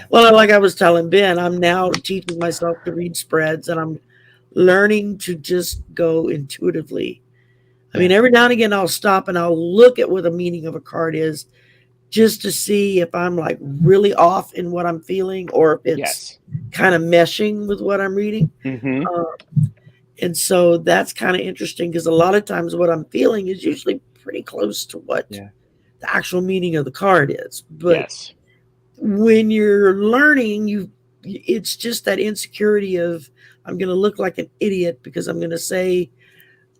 Well, like I was telling Ben, I'm now teaching myself to read spreads and I'm learning to just go intuitively. I mean, every now and again, I'll stop and I'll look at what the meaning of a card is just to see if I'm like really off in what I'm feeling or if it's kind of meshing with what I'm reading. And so that's kind of interesting because a lot of times what I'm feeling is usually pretty close to what the actual meaning of the card is. But when you're learning, it's just that insecurity of I'm going to look like an idiot because I'm going to say,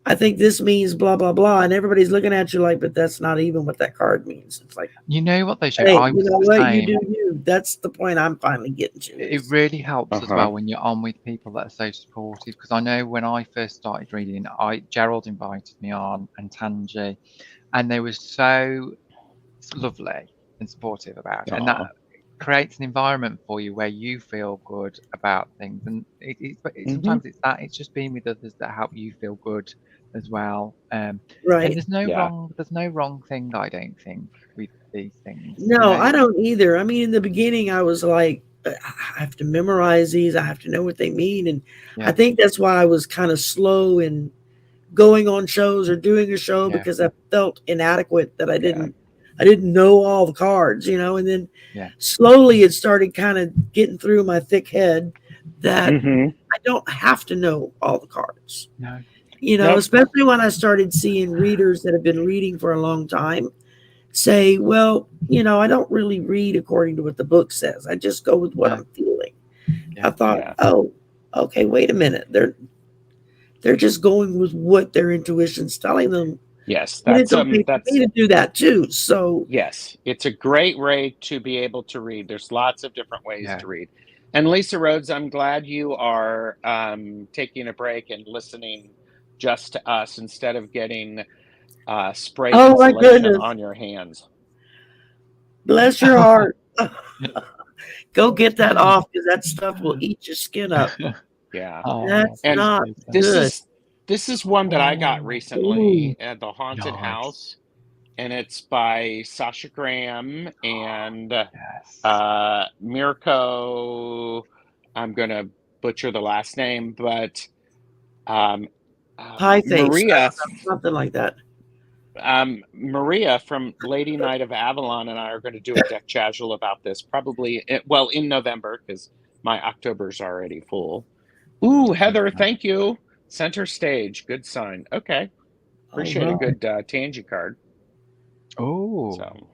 I think this means blah, blah, blah. And everybody's looking at you like, but that's not even what that card means. It's like, you know what they show? Hey, you know what? You do you. That's the point I'm finally getting to. It really helps as well when you're on with people that are so supportive. Because I know when I first started reading, Gerald invited me on and Tanji, and they were so lovely and supportive about it. And that creates an environment for you where you feel good about things. And sometimes it's just being with others that help you feel good as well. Right. And there's no wrong thing, I don't think, with these things. No, I don't either. I mean, in the beginning, I was like, I have to memorize these. I have to know what they mean. And I think that's why I was kind of slow in going on shows or doing a show because I felt inadequate that I didn't know all the cards, and then slowly it started kind of getting through my thick head that I don't have to know all the cards. No. Especially when I started seeing readers that have been reading for a long time say, well, I don't really read according to what the book says. I just go with what I'm feeling. I thought, oh, okay, wait a minute. They're just going with what their intuition's telling them. Yes, that's me to do that too. So yes, it's a great way to be able to read. There's lots of different ways to read. And Lisa Rhodes, I'm glad you are taking a break and listening just to us instead of getting spray Oh my insulation goodness. on your hands. Bless your heart. Go get that off, because that stuff will eat your skin up. Yeah. That's And not this good. is one that I got recently Ooh. at the Haunted Nice. House, and it's by Sasha Graham and Yes. Mirko. I'm gonna butcher the last name, but Pie face. Maria, Something like that. Maria from Lady Knight of Avalon and I are going to do a deck casual about this probably in November, because my October's already full. Ooh, Heather, thank you. Center stage, good sign. Okay, appreciate a good Tangy card. Oh. So,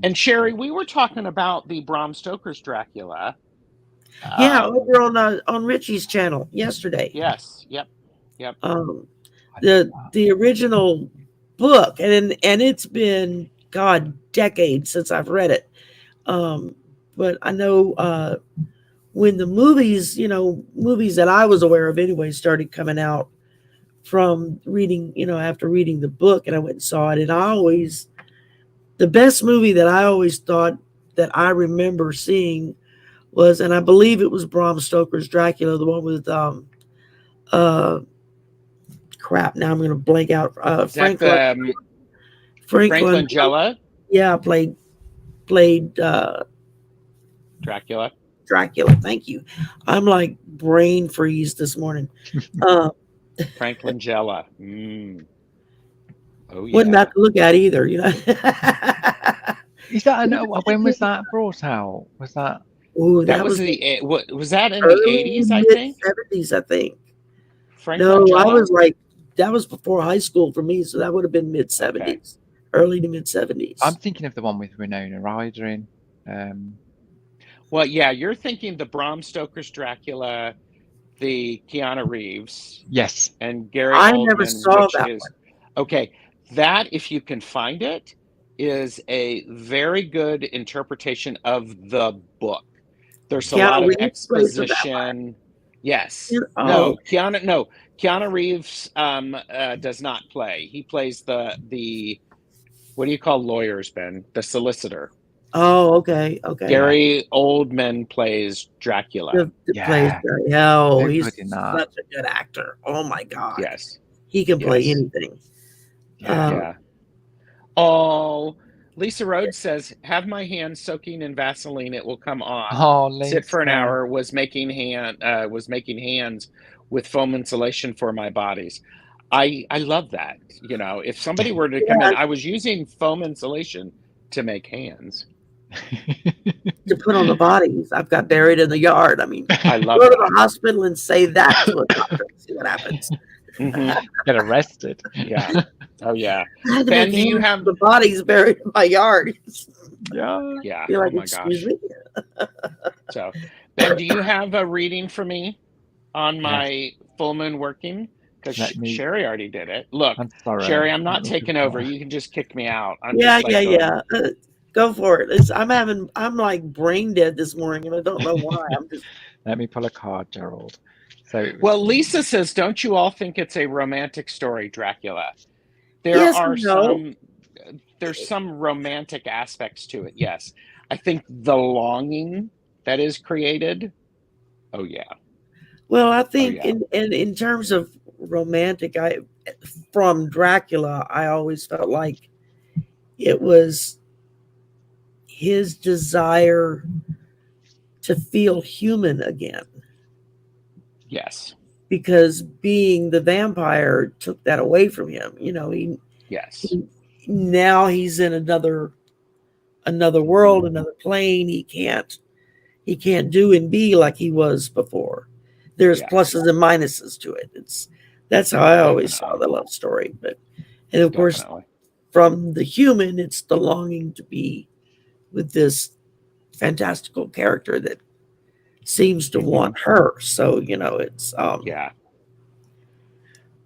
and Sherry, we were talking about the Bram Stoker's Dracula. Yeah, over on Richie's channel yesterday. Yes. Yep. The original book, and it's been decades since I've read it. But I know when the movies, movies that I was aware of anyway, started coming out from reading, after reading the book, and I went and saw it. And the best movie that I always thought that I remember seeing was, and I believe it was Bram Stoker's Dracula, the one with crap. Now I'm going to blank out. Franklin Jella. Yeah, played Dracula. Thank you. I'm like brain freeze this morning. Franklin Jella. Oh yeah. Wasn't that to look at either, Is that when was that brought out? Was that? Ooh, that was that in the 80s? I think 70s. I think. Franklin No, Jella? I was like, that was before high school for me, so that would have been mid 70s, early to mid 70s. I'm thinking of the one with Winona Ryder in. Well, yeah, you're thinking the Bram Stoker's Dracula, the Keanu Reeves. Yes. And Gary I Oldman, never saw that one. Okay, that, if you can find it, is a very good interpretation of the book. There's a lot of exposition. Yes. No, Keanu Reeves does not play. He plays the what do you call lawyers, Ben? The solicitor. Oh, okay. Gary Oldman plays Dracula. He's such a good actor. Oh my God. Yes. He can play anything. Yeah. Oh, Lisa Rhodes says, have my hands soaking in Vaseline, it will come off. Oh, Lisa. Sit for an hour, was making hands with foam insulation for my bodies. I love that. If somebody were to come in, I was using foam insulation to make hands. To put on the bodies I've got buried in the yard. I mean, I love go to the hospital and say that to a doctor and see what happens. Get arrested. Yeah. Oh yeah. Ben, do you have the bodies buried in my yard? Yeah. You're like, oh my excuse gosh. me? So, Ben, do you have a reading for me on my full moon working? Because Sherry already did it. Look, Sherry, I'm not taking over. You can just kick me out. Go for it. I'm like brain dead this morning, and I don't know why. I'm just. Let me pull a card, Gerald. Well, Lisa says, don't you all think it's a romantic story, Dracula? There's some romantic aspects to it, yes. I think the longing that is created. Oh yeah. Well, I think in terms of romantic, from Dracula, I always felt like it was his desire to feel human again. Yes. Because being the vampire took that away from him. Now he's in another world, another plane. He can't do and be like he was before. There's pluses and minuses to it. That's how I always saw the love story. And of course, from the human, it's the longing to be with this fantastical character that seems to want her. So it's yeah.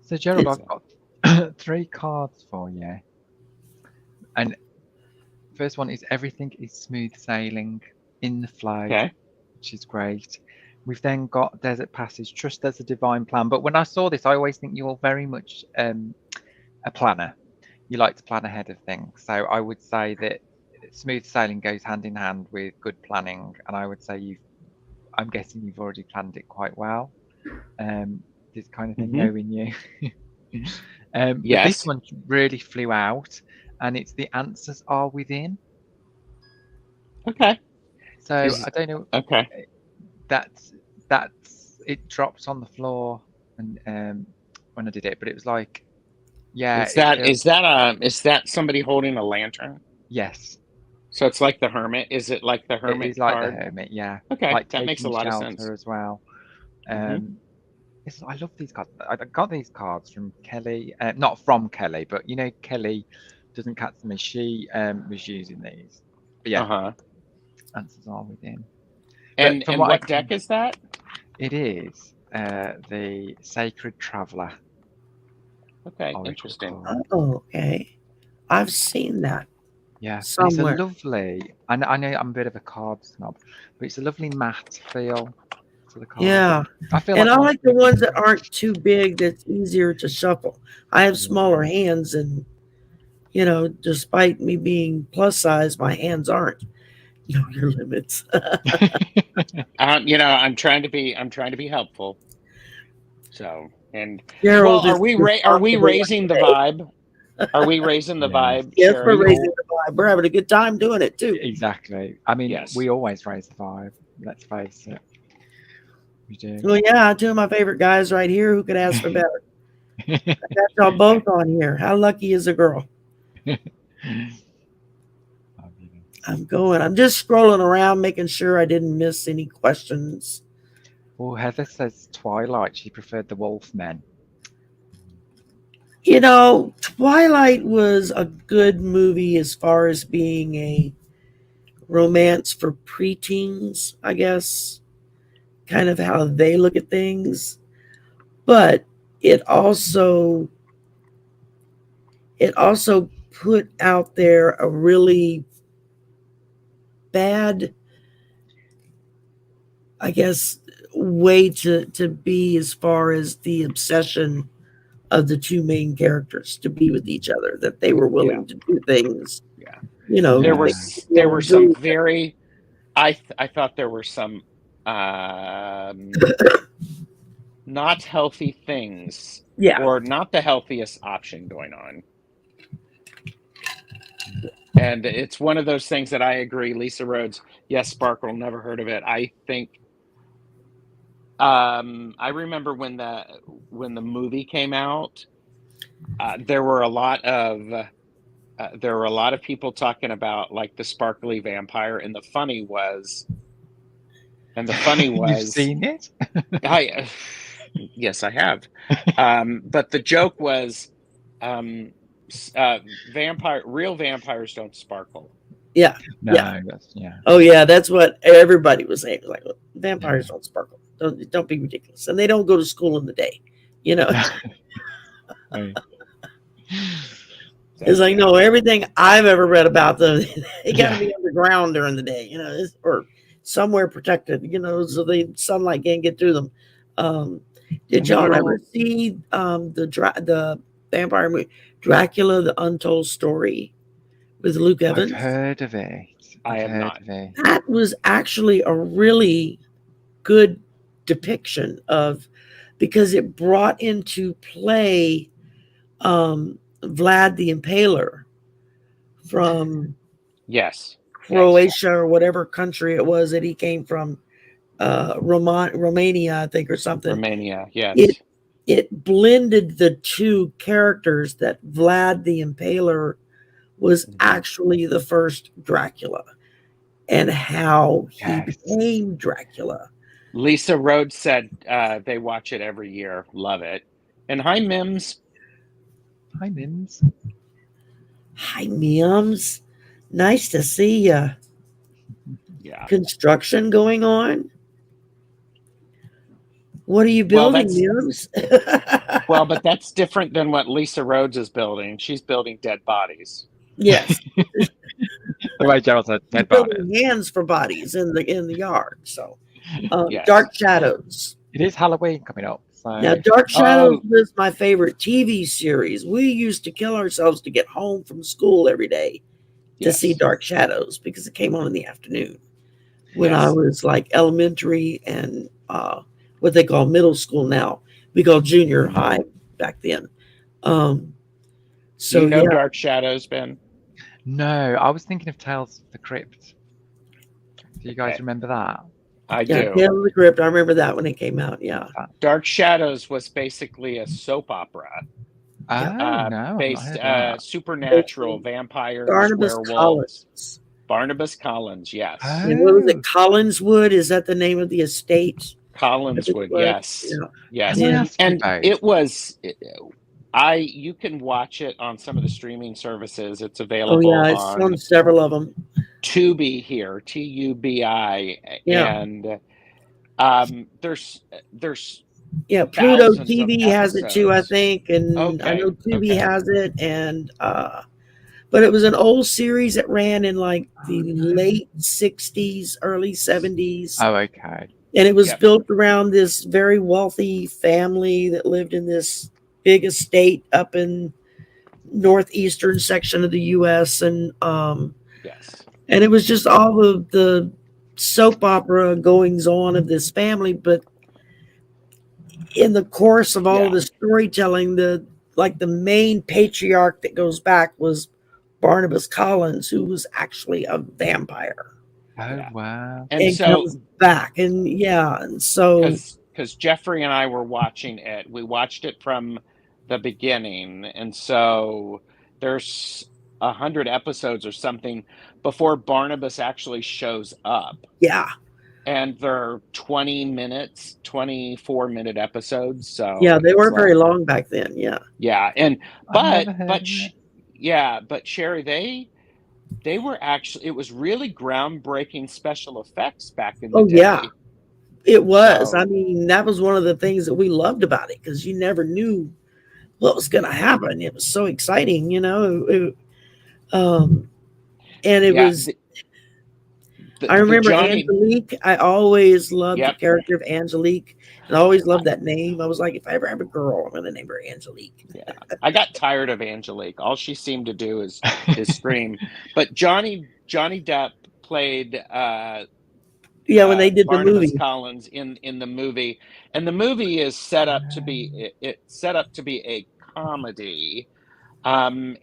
So Gerald, I've got 3 cards for you, and first one is everything is smooth sailing in the flow, which is great. We've then got Desert Passage, Trust There's a Divine Plan. But when I saw this, I always think you're very much a planner. You like to plan ahead of things. So I would say that smooth sailing goes hand in hand with good planning. And I would say I'm guessing you've already planned it quite well. This kind of thing, knowing you. But this one really flew out, and it's The Answers Are Within. Okay. So I don't know. Okay. That's it dropped on the floor, and when I did it, but it was like, yeah. Is that somebody holding a lantern? Yes. So it's like the Hermit. Is it like the Hermit? It is like card? The Hermit, yeah. Okay, like that makes a lot of sense as well. I love these cards. I got these cards from Kelly, not from Kelly, but Kelly doesn't catch them as she was using these. But yeah, Answers Are Within. And what deck is that? It is the Sacred Traveler. Okay, interesting. Oh, okay. I've seen that. Yeah, somewhere. It's a lovely. I know I'm a bit of a card snob, but it's a lovely matte feel to the card. Yeah, I like the ones that aren't too big. That's easier to shuffle. I have smaller hands, and despite me being plus size, my hands aren't. Know your limits. I'm trying to be helpful. So, and Gerald, are we raising the vibe? Are we raising the vibe? Yes, we're raising the vibe. We're having a good time doing it too. Exactly. I mean, we always raise the vibe. Let's face it. We do. Well, yeah, two of my favorite guys right here. Who could ask for better? I got y'all both on here. How lucky is a girl? I'm just scrolling around, making sure I didn't miss any questions. Well, Heather says Twilight. She preferred the Wolfmen. Twilight was a good movie as far as being a romance for preteens, I guess. Kind of how they look at things. But it also put out there a really bad, I guess, way to be as far as the obsession of the two main characters to be with each other, that they were willing to do things. Yeah. There were some very, I thought there were some not healthy things, or not the healthiest option going on. And it's one of those things that I agree. Lisa Rhodes, yes, Sparkle, never heard of it. I think I remember when the movie came out, there were a lot of people talking about like the sparkly vampire, and the funny was You've seen it? Yes, I have. But the joke was real vampires don't sparkle. Yeah. Oh yeah, that's what everybody was saying. Like, vampires don't sparkle. Don't be ridiculous. And they don't go to school in the day. It's like, no, everything I've ever read about them, they got to be underground during the day, or somewhere protected, so the sunlight can't get through them. Did y'all ever see the vampire movie Dracula: The Untold Story with Luke Evans? I've heard of it. I have not. That was actually a really good depiction of, because it brought into play Vlad the Impaler from Croatia or whatever country it was that he came from, Romania, I think, or something. Romania, yes. It blended the two characters, that Vlad the Impaler was actually the first Dracula, and how he became Dracula. Lisa Rhodes said they watch it every year. Love it. And hi, Mims. Hi, Mims. Hi, Mims. Nice to see you. Yeah. Construction going on? What are you building, Mims? Well, but that's different than what Lisa Rhodes is building. She's building dead bodies. Yes. The way Gerald said, dead bodies. Hands for bodies in the yard. So Yes. Dark Shadows. It is Halloween coming up. So. Now, Dark Shadows was my favorite TV series. We used to kill ourselves to get home from school every day to see Dark Shadows because it came on in the afternoon when I was like elementary and what they call middle school now. We call junior high back then. So Dark Shadows, Ben? No, I was thinking of Tales of the Crypt. Do you guys remember that? I do. Tales of the Crypt. I remember that when it came out. Yeah. Dark Shadows was basically a soap opera. No, based supernatural vampires, werewolves. Barnabas Collins, yes. What was it? Collinswood? Is that the name of the estate? Collinswood, yes. Yeah. Yes. And it was you can watch it on some of the streaming services. It's available it's on several of them. Tubi here, Tubi, and there's Pluto TV has it too, I think, and I know Tubi has it, and but it was an old series that ran in like the late 60s, early 70s. Oh, okay. And it was built around this very wealthy family that lived in this big estate up in northeastern section of the U.S. And and it was just all the soap opera goings on of this family, but in the course of all of the storytelling, the main patriarch that goes back was Barnabas Collins, who was actually a vampire. Oh, wow. And so comes back. And so because Jeffrey and I were watching it, we watched it from the beginning. And so there's 100 episodes or something before Barnabas actually shows up. Yeah. And they're 24-minute episodes. So they weren't very long back then. Yeah. Yeah. And but Shari, they were actually, it was really groundbreaking special effects back in the day. Yeah. It was. I mean, that was one of the things that we loved about it, because you never knew what was going to happen. It was so exciting, and it was. I remember Angelique. I always loved the character of Angelique, and I always loved that name. I was like, if I ever have a girl, I'm going to name her Angelique. Yeah, I got tired of Angelique. All she seemed to do is scream. But Johnny Depp played. When they did Barnabas the movie, Collins in the movie, and the movie is set up to be a comedy. And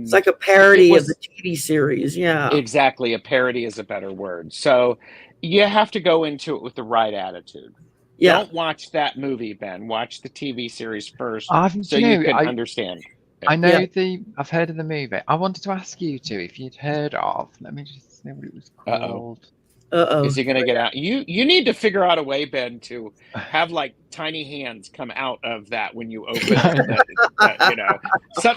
it's like a parody of the TV series. Yeah, exactly. A parody is a better word. So you have to go into it with the right attitude. Yeah. Don't watch that movie, Ben. Watch the TV series first, so you can understand. I know I've heard of the movie. I wanted to ask you two if you'd heard of. Let me just see what it was called. Is he going to get out? You need to figure out a way, Ben, to have like tiny hands come out of that when you open it.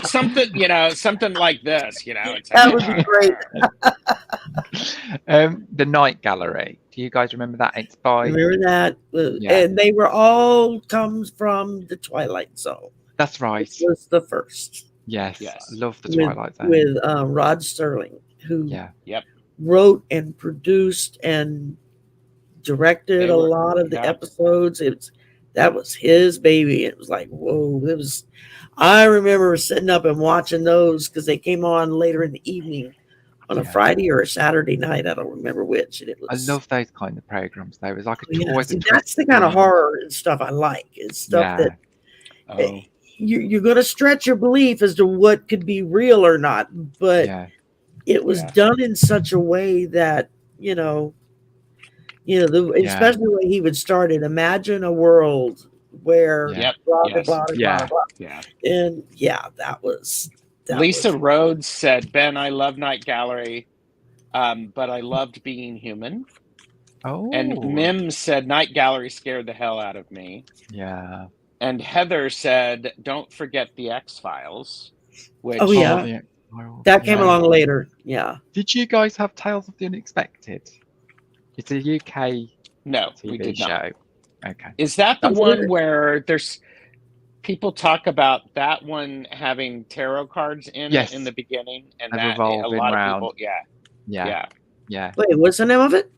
Something like this. That would be great. The Night Gallery. Do you guys remember that? It's by. Remember that? And they were all comes from the Twilight Zone. That's right. This was the first. Yes. I love the Twilight Zone with Rod Serling, who wrote and produced and directed a lot of the episodes. That was his baby. It was like, whoa. I remember sitting up and watching those because they came on later in the evening on a Friday or a Saturday night. I don't remember which. And I love those kind of programs. There was like a that's the kind of horror and stuff I like. It's stuff that you're going to stretch your belief as to what could be real or not, but it was done in such a way that especially the way he would start it. Imagine a world where blah blah blah blah blah. And that was. Lisa Rhodes said, "Ben, I love Night Gallery, but I loved being human." Oh. And Mims said, "Night Gallery scared the hell out of me." Yeah. And Heather said, "Don't forget the X-Files." Which, that came along later. Yeah. Did you guys have Tales of the Unexpected? It's a UK TV show. Not. Okay. Is that the one where there's people talk about that one having tarot cards in it in the beginning, and that a lot of people, yeah. Wait, what's the name of it?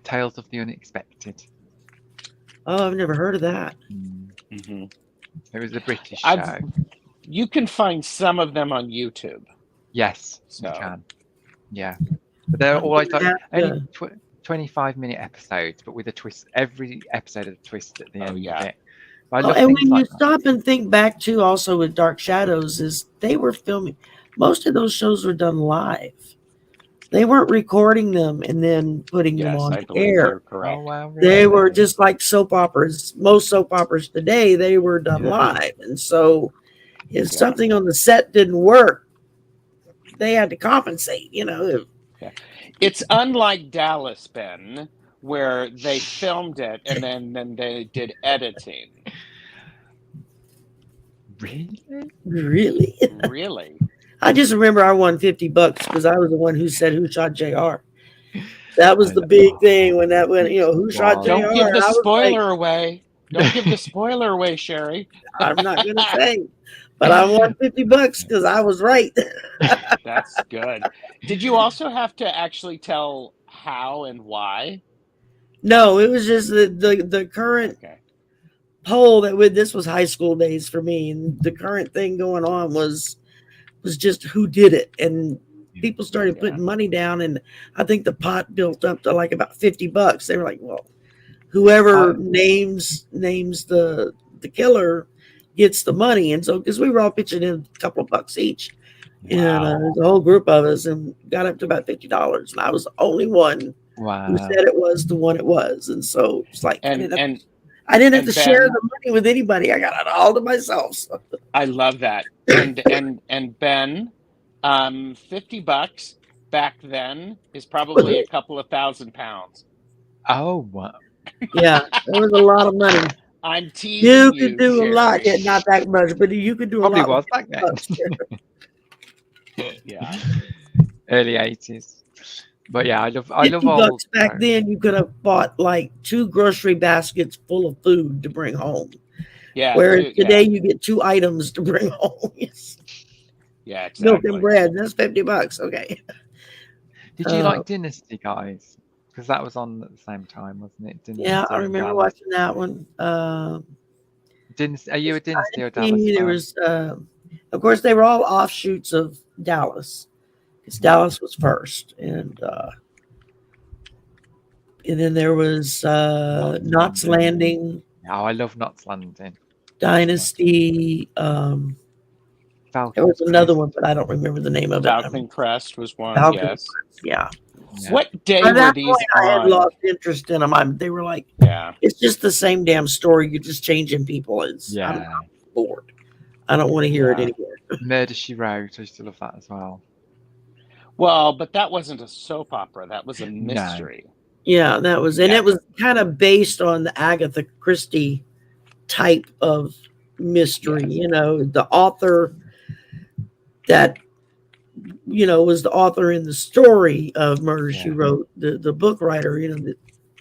Tales of the Unexpected. Oh, I've never heard of that. Mm-hmm. It was a British show. You can find some of them on YouTube. Yes, So. you can. Yeah. But they're always like only 25-minute episodes, but with a twist. Every episode of a twist at the end of it. But I love and when like you stop and think back too, also with Dark Shadows, is they were filming. Most of those shows were done live. They weren't recording them and then putting them on air. Correct. Oh, wow, really? They were just like soap operas. Most soap operas today, they were done live. And so if something on the set didn't work, they had to compensate, you know. It's unlike Dallas, Ben, where they filmed it and then they did editing. Really? Really? I just remember I won $50 because I was the one who said who shot JR. That was the big thing when that went, you know, who shot JR. Don't give the spoiler away. Don't give the spoiler away, Shari. I'm not going to say, but I won $50 because I was right. That's good. Did you also have to actually tell how and why? No, it was just the current poll this was high school days for me, and the current thing going on was just who did it, and people started putting money down, and I think the pot built up to like about $50. They were like, well, whoever names the killer gets the money. And so because we were all pitching in a couple of bucks each, and the whole group of us, and got up to about $50, and I was the only one who said it was the one it was. And so it's like I didn't have to share the money with anybody. I got it all to myself. So. I love that. And Ben, $50 back then is probably a couple of £1,000. Oh wow! Yeah, it was a lot of money. I'm teasing you. You could do a lot, not that much, but you could do probably a lot. Probably was back then. Yeah, early 80s. But yeah, I love all back then. You could have bought like 2 grocery baskets full of food to bring home. Yeah. Whereas today you get 2 items to bring home. Yeah, exactly. Milk and bread. That's $50. Okay. Did you like Dynasty, guys? Because that was on at the same time, wasn't it? Dynasty, yeah, I remember watching that one. Dynasty, are you a Dynasty or Dallas? There was, of course, they were all offshoots of Dallas. Because Dallas was first, and then there was Knots Landing. Oh, I love Knots Landing. Dynasty. There was another one, but I don't remember the name of it. Falcon Crest was one. Yes. Yeah. What day were these I had lost interest in them. They were like, it's just the same damn story. You're just changing people. I'm bored. I don't want to hear it anymore. Murder, She Wrote. I used to love that as well. Well, but that wasn't a soap opera. That was a mystery. No. Yeah, that was, and it was kind of based on the Agatha Christie type of mystery. Yes. You know, the author that, you know, was the author in the story of Murder, She Wrote, the book writer, you know,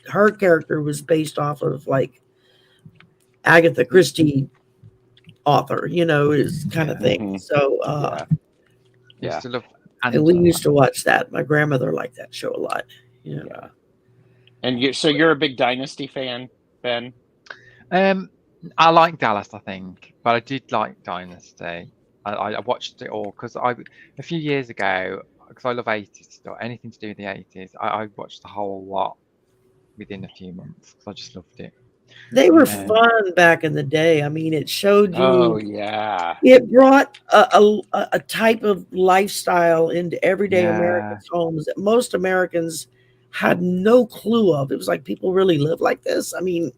her character was based off of like Agatha Christie author, you know, is kind of thing. So, used to love. And we used to watch that. My grandmother liked that show a lot. Yeah. And you're a big Dynasty fan, Ben? I like Dallas, I think, but I did like Dynasty. I watched it all because a few years ago, because I love 80s stuff, anything to do with the 80s, I watched the whole lot within a few months because I just loved it. They were fun back in the day. I mean, it showed you. Oh yeah. It brought a type of lifestyle into everyday Americans' homes that most Americans had no clue of. It was like, people really live like this. I mean,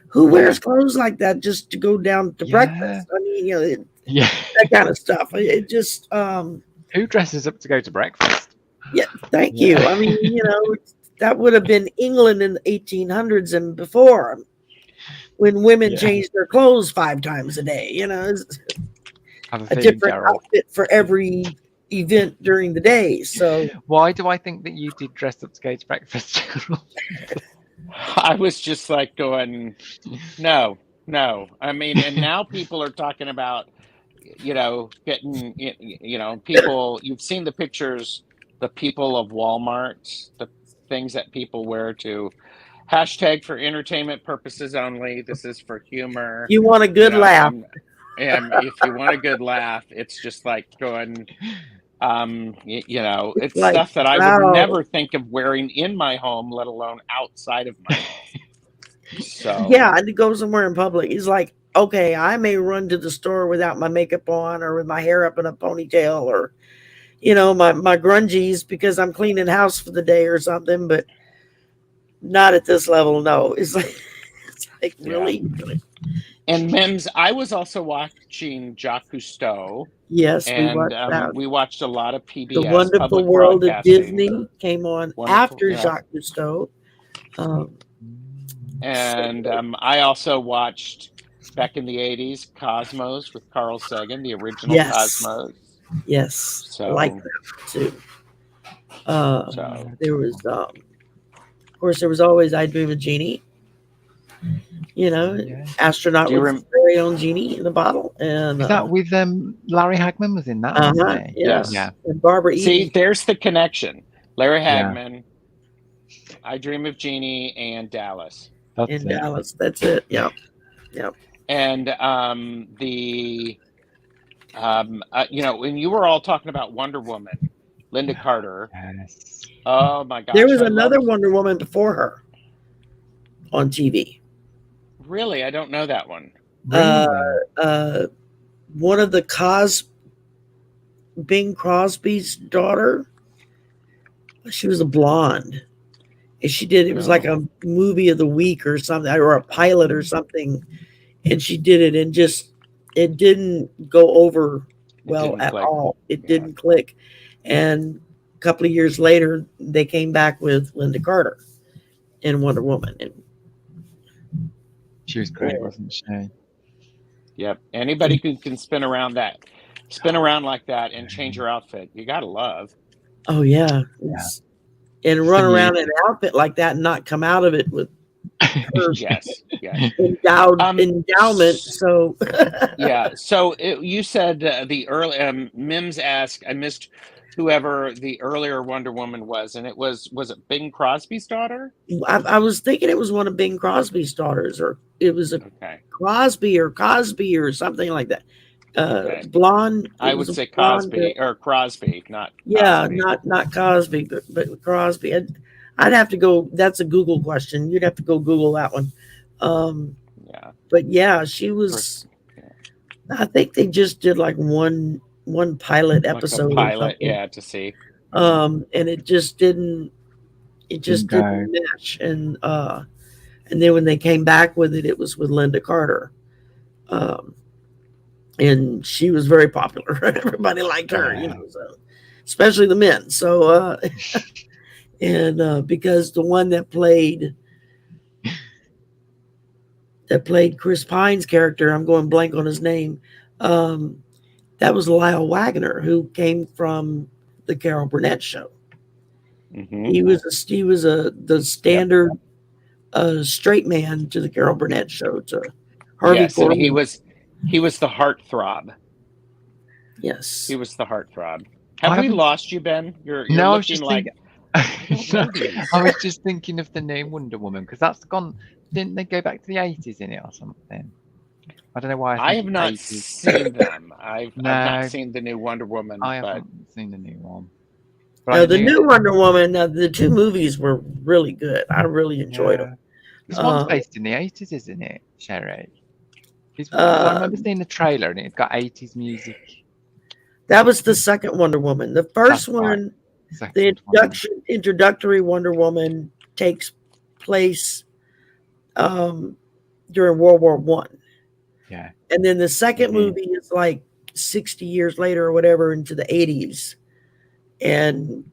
who wears clothes like that just to go down to breakfast? I mean, you know, that kind of stuff. It just who dresses up to go to breakfast? Yeah, thank you. I mean, you know, that would have been England in the 1800s and before, when women changed their clothes 5 times a day. You know, a different outfit for every event during the day. So why do I think that you did dress up to go to breakfast? I was just like going, no. I mean, and now people are talking about, you know, getting, you know, people. You've seen the pictures, the people of Walmart, things that people wear to hashtag for entertainment purposes only. This is for humor. You want a good laugh. And if you want a good laugh, it's just like going, it's like, stuff that I would never think of wearing in my home, let alone outside of my home. So yeah, and to go somewhere in public. He's like, okay, I may run to the store without my makeup on or with my hair up in a ponytail or, my grungies because I'm cleaning house for the day or something, but not at this level. No, it's like really. And Mims, I was also watching Jacques Cousteau. Yes, and we watched a lot of PBS. The Wonderful Public World of Broadcasting. Disney came on after Jacques Cousteau. I also watched back in the 80s Cosmos with Carl Sagan, the original Cosmos. Yes, so like that too. There was, of course, there was always I Dream of Jeannie. Astronaut with his very own genie in a bottle. And is that with Larry Hagman was in that? Wasn't he? Yes. Yeah. And Barbara See, Eden. There's the connection. Larry Hagman, I Dream of Jeannie, and Dallas. Dallas. That's it. Yep. And when you were all talking about Wonder Woman, Linda Carter. Yes. Oh my gosh. There was another Wonder Woman before her on TV. Really? I don't know that one. Really? One of the Bing Crosby's daughter. She was a blonde. And she did, it was like a movie of the week or something, or a pilot or something. And she did it and it didn't go over well at all. It didn't click. And a couple of years later, they came back with Linda Carter in Wonder Woman. And she was great, wasn't she? Yep. Anybody who can spin around like that and change your outfit, you gotta love. Oh yeah. And run around in an outfit like that and not come out of it with endowment. So So you said the early Mims asked, I missed whoever the earlier Wonder Woman was, and was it Bing Crosby's daughter? I was thinking it was one of Bing Crosby's daughters, or it was a Crosby or Cosby or something like that. Blonde. I would say Cosby or Crosby, not Cosby. not Cosby, but Crosby. I'd have to go. That's a Google question. You'd have to go Google that one. But yeah, she was. I think they just did like one pilot episode. To see. And it just didn't. It just didn't mesh. And then when they came back with it, it was with Linda Carter. And she was very popular. Everybody liked her, so, especially the men. So, because the one that played Chris Pine's character, I'm going blank on his name. That was Lyle Wagner, who came from the Carol Burnett show. Mm-hmm. He was the standard straight man to the Carol Burnett show. To Harvey Korman. And he was the heartthrob. Yes. He was the heartthrob. Have we lost you, Ben? You're no, looking like... I was just thinking of the name Wonder Woman, because that's gone... Didn't they go back to the 80s in it or something? I don't know why. I have not seen them. I've not seen the new Wonder Woman. I haven't seen the new one. The new Wonder Woman, the two movies were really good. I really enjoyed them. This one's based in the 80s, isn't it, ShariH? I remember seeing the trailer and it's got 80s music. That was the second Wonder Woman. The first one, the introductory Wonder Woman takes place during World War One. Yeah. And then the second movie is like 60 years later or whatever, into the 80s. And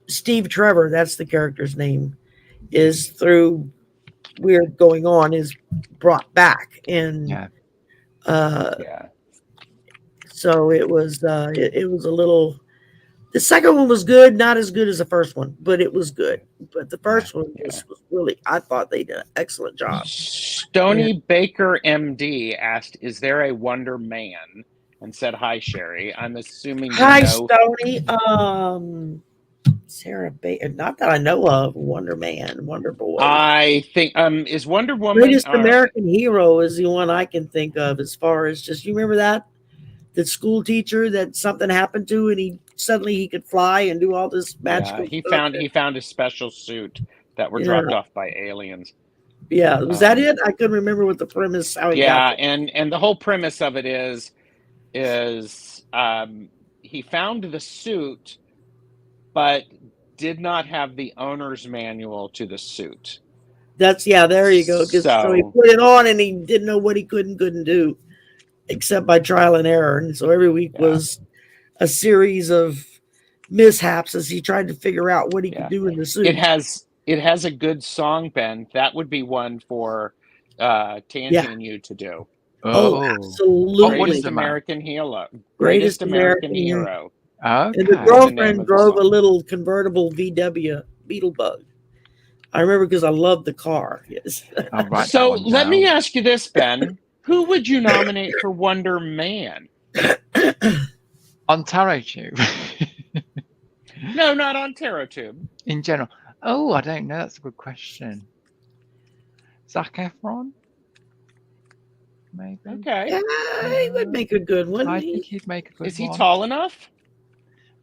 Steve Trevor, that's the character's name, is through weird going on, is brought back. And so it was it was a little, the second one was good, not as good as the first one, but it was good. But the first one was really, I thought they did an excellent job. Stony Baker MD asked, is there a Wonder Man? And said, hi, Shari. I'm assuming Stony. Sarah Baker. Not that I know of. Wonder Man, Wonder Boy. I think is Wonder Woman. Greatest American Hero is the one I can think of as far as just, you remember that? The school teacher that something happened to, and he suddenly could fly and do all this magical stuff. He found a special suit that were dropped off by aliens. Yeah, was that it? I couldn't remember what the premise. How he got there. and the whole premise of it is he found the suit, but did not have the owner's manual to the suit. That's there you go. So he put it on and he didn't know what he could and couldn't do, except by trial and error. And so every week was a series of mishaps as he tried to figure out what he could do in the suit. It has a good song, Ben. That would be one for Tangy and you to do. Oh, absolutely. Greatest American Hero. Greatest American Hero. Okay. And the girlfriend drove a little convertible VW Beetlebug. I remember because I loved the car. Yes. So let me ask you this, Ben. Who would you nominate for Wonder Man? On TarotTube? No, not on TarotTube. In general. Oh, I don't know. That's a good question. Zac Efron? Maybe. Okay. Yeah, he would make a good one. I think he'd make a good one. Is he tall enough?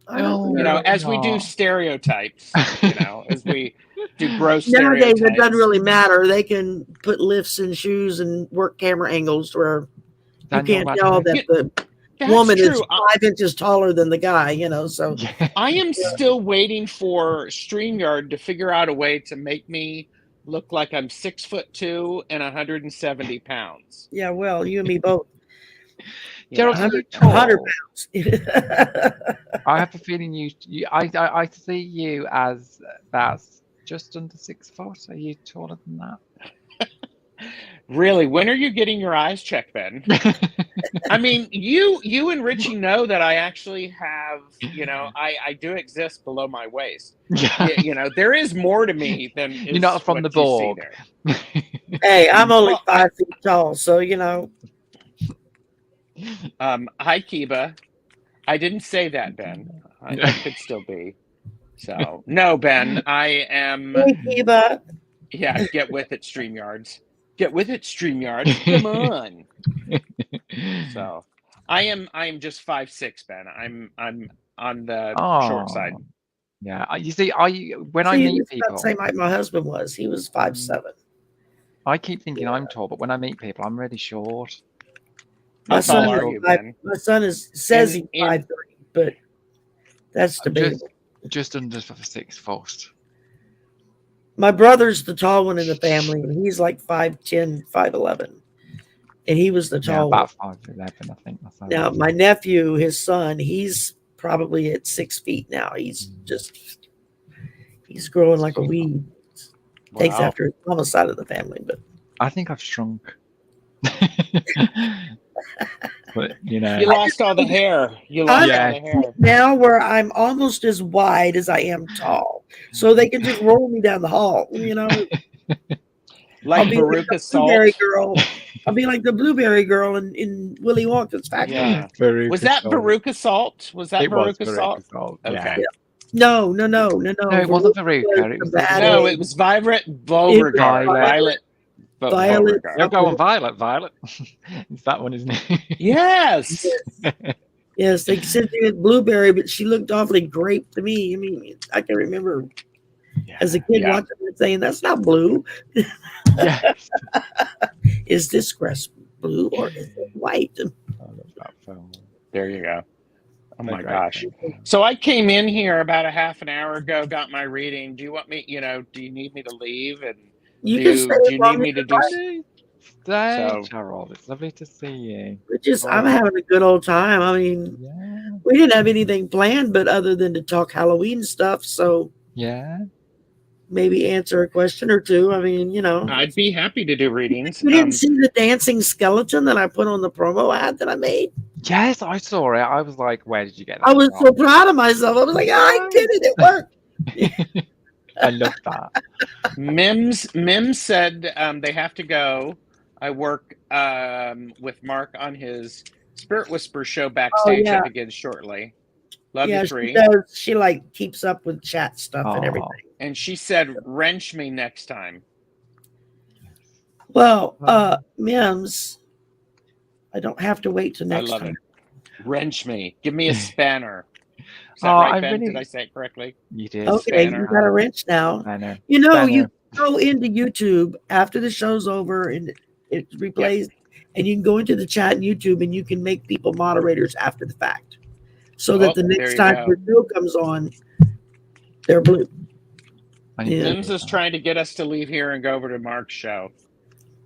As we do stereotypes, as we do gross nowadays, stereotypes. it doesn't really matter. They can put lifts in shoes and work camera angles where you can't tell that the woman is 5 inches taller than the guy, so. I am still waiting for StreamYard to figure out a way to make me look like I'm 6'2" and 170 pounds. Yeah, well, you and me both. Gerald, 100 pounds. I have a feeling I see you as that's just under 6 foot. Are you taller than that? Really? When are you getting your eyes checked, Ben? I mean, you and Richie know that I actually have, I do exist below my waist. Yeah. There is more to me than you're not from the Borg. Hey, I'm only 5 feet tall, so Hi, Kiba. I didn't say that, Ben. I could still be. So no, Ben. I am. Hey, Kiba. Yeah, get with it, StreamYards. Get with it, StreamYards. Come on. So, I am just 5'6", Ben. I'm on the short side. Yeah, you see, I meet people, same height my husband was. He was 5'7". I keep thinking I'm tall, but when I meet people, I'm really short. My son says he's 5'3", but that's debatable. Just under 6 foot. My brother's the tall one in the family, and he's like 5'10", 5'11", and he was the tall one. About 5'11", I think. Now, my nephew, his son, he's probably at 6 feet now. He's growing like a weed. Wow. Takes after his mama's side of the family, but I think I've shrunk. But you lost all the hair. You lost all the hair. Now where I'm almost as wide as I am tall, so they can just roll me down the hall. Like Veruca Salt. Girl. I'll be like the blueberry girl in Willy Wonka's factory. Yeah. Was that Veruca Salt? Was that Veruca Salt? Okay. Yeah. No. No, it wasn't Veruca. It was Violet Beauregard. Violet. You'll go on Violet. It's that one, isn't it? Yes. Yes, they said she was blueberry, but she looked awfully grape to me. I mean, I can remember as a kid watching it saying, "That's not blue." Yes. Is this grass blue or is it white? There you go. Oh my gosh. So I came in here about a half an hour ago, got my reading. Do you want me, do you need me to leave? And do you need me to do Stay, Charles. It's lovely to see you. I'm having a good old time. I mean, we didn't have anything planned, but other than to talk Halloween stuff. So maybe answer a question or two. I mean, I'd be happy to do readings. You didn't see the dancing skeleton that I put on the promo ad that I made? Yes, I saw it. I was like, where did you get that? I was so proud of myself. I was like, I did it. It worked. I love that. Mims said they have to go. I work with Mark on his Spirit Whisper show backstage that begins shortly. Love Yeah, you, she 3. does. She like keeps up with chat stuff and everything. And she said, wrench me next time. Well, Mims, I don't have to wait till next I love time. it. Wrench me. Give me a spanner. Is that Oh, right, I Ben? really- Did I say it correctly? You did. Okay, Spanner. you got a wrench now. I know. You know, Spanner. you go into YouTube after the show's over and it replays, and you can go into the chat in YouTube and you can make people moderators after the fact, so that the there next you time go. your show comes on, they're blue. I need to Yeah. Mims do is that. trying to get us to leave here and go over to Mark's show.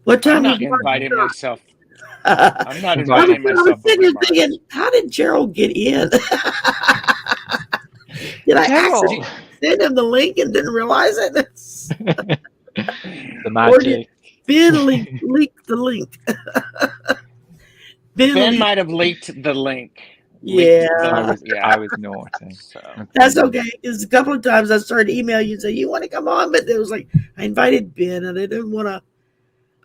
What time I'm not is inviting Mark? myself. I'm I'm not Invite inviting me. I was myself over sitting to here Mark's. thinking, how did Gerald get in? Did I Gerald! accidentally send him the link and didn't realize it? The magic. Ben leaked the link. Ben might have leaked the link. Yeah. I was naughty. So. That's okay. Because a couple of times I started to email you and say, you want to come on? But it was like, I invited Ben and I didn't want to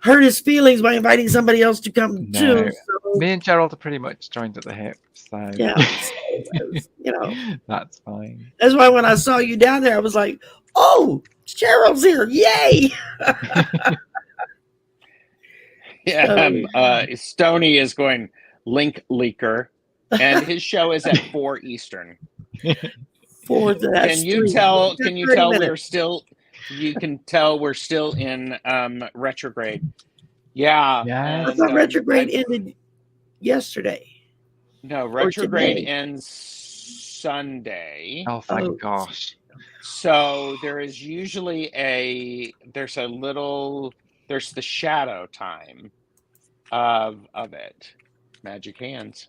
hurt his feelings by inviting somebody else to come No. too. So, Me and Gerald are pretty much joined at the hip. So, yeah. So, that's fine. That's why when I saw you down there, I was like, oh, Cheryl's here. Yay. Yeah. Stony is going link leaker, and his show is at 4 Eastern. Can you tell we're still? You can tell we're still in retrograde. Yeah. Yeah. I thought retrograde ended yesterday. No, retrograde ends Sunday. Oh, thank gosh. So there is usually there's the shadow time of it. Magic hands.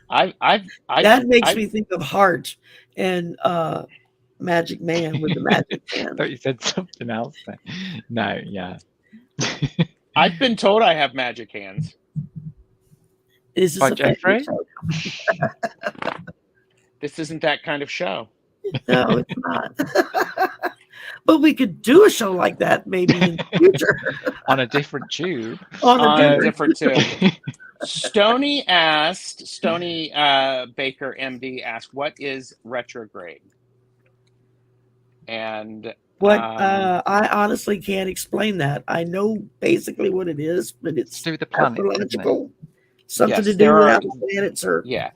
That makes me think of Heart and Magic Man with the magic hand. I thought you said something else then. No, yeah. I've been told I have magic hands. Is this By a Jeffrey? This isn't that kind of show. No, it's not. But we could do a show like that maybe in the future. On a different tube. On a different tube. Stony Baker MD asked, what is retrograde? And I honestly can't explain that. I know basically what it is, but it's to do with the planet, astrological, something yes, to do with how the planets are. Yeah.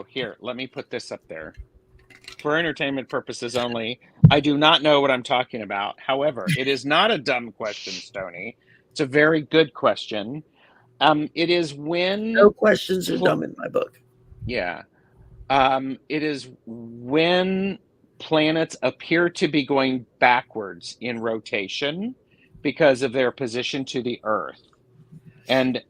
Here, let me put this up there. For entertainment purposes only, I do not know what I'm talking about. However, it is not a dumb question, Stony. It's a very good question. It is when... No questions are dumb in my book. Yeah. It is when planets appear to be going backwards in rotation because of their position to the Earth. And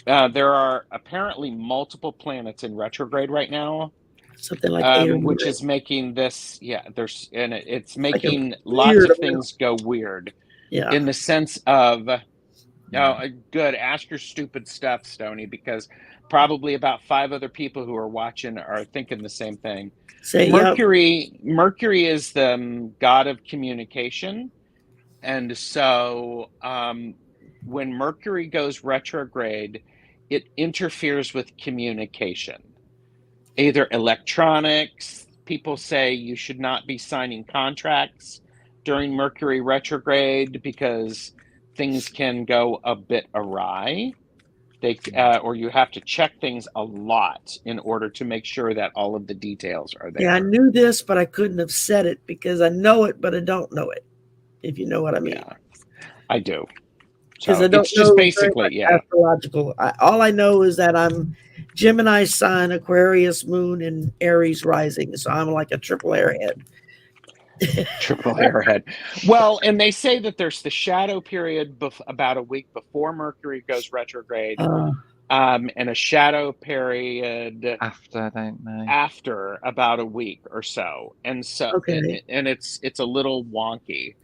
there are apparently multiple planets in retrograde right now. Something like which is making this, it's making lots of things go weird. Yeah. In the sense of, good, ask your stupid stuff, Stony, because probably about 5 other people who are watching are thinking the same thing. Mercury is the god of communication. And so when Mercury goes retrograde, it interferes with communication. Either electronics, people say you should not be signing contracts during Mercury retrograde because things can go a bit awry. Or you have to check things a lot in order to make sure that all of the details are there. Yeah, I knew this, but I couldn't have said it because I know it, but I don't know it, if you know what I mean. Yeah, I do. Because I don't it's just basically, astrological. All I know is that I'm Gemini sun, Aquarius moon, and Aries rising. So I'm like a triple airhead. Triple airhead. Well, and they say that there's the shadow period about a week before Mercury goes retrograde, and a shadow period after, don't they? After about a week or so, and so and it's a little wonky,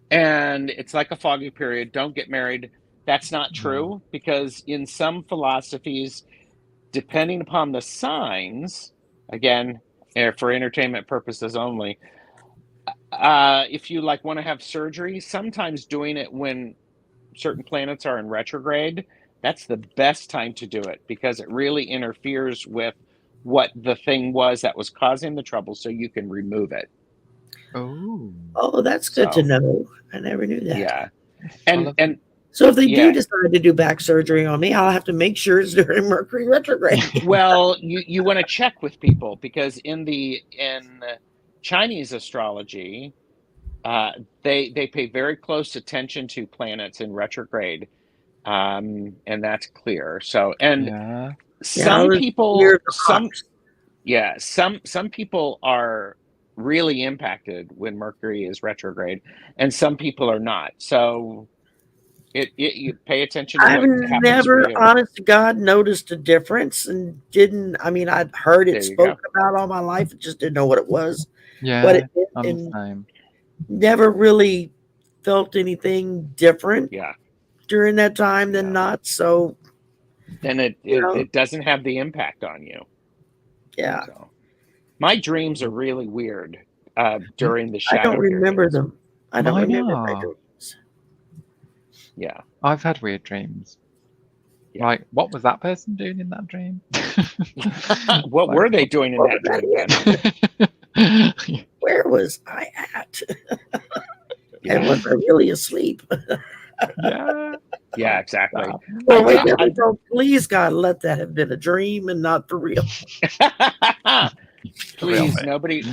and it's like a foggy period. Don't get married. That's not true because in some philosophies, depending upon the signs, again, for entertainment purposes only. If you want to have surgery, sometimes doing it when certain planets are in retrograde that's the best time to do it, because it really interferes with what the thing was that was causing the trouble, so you can remove it. Oh, that's good to know. I never knew that. Yeah. And so if they do decide to do back surgery on me, I'll have to make sure it's during Mercury retrograde. Well, you want to check with people, because in Chinese astrology, they pay very close attention to planets in retrograde, and that's clear. So, and some people are really impacted when Mercury is retrograde, and some people are not. So you pay attention to I've never, honest to God, noticed a difference, and I'd heard it spoken about all my life, and just didn't know what it was. What it did, and never really felt anything different during that time than not. So then it doesn't have the impact on you. Yeah. So, my dreams are really weird during the shadow. I don't remember them. I don't remember my dreams. Yeah. I've had weird dreams. Yeah. Like, what was that person doing in that dream? What were they doing in that dream? Where was I at? And was I really asleep? Yeah, exactly. Well, please, God, let that have been a dream and not for real. Please, nobody.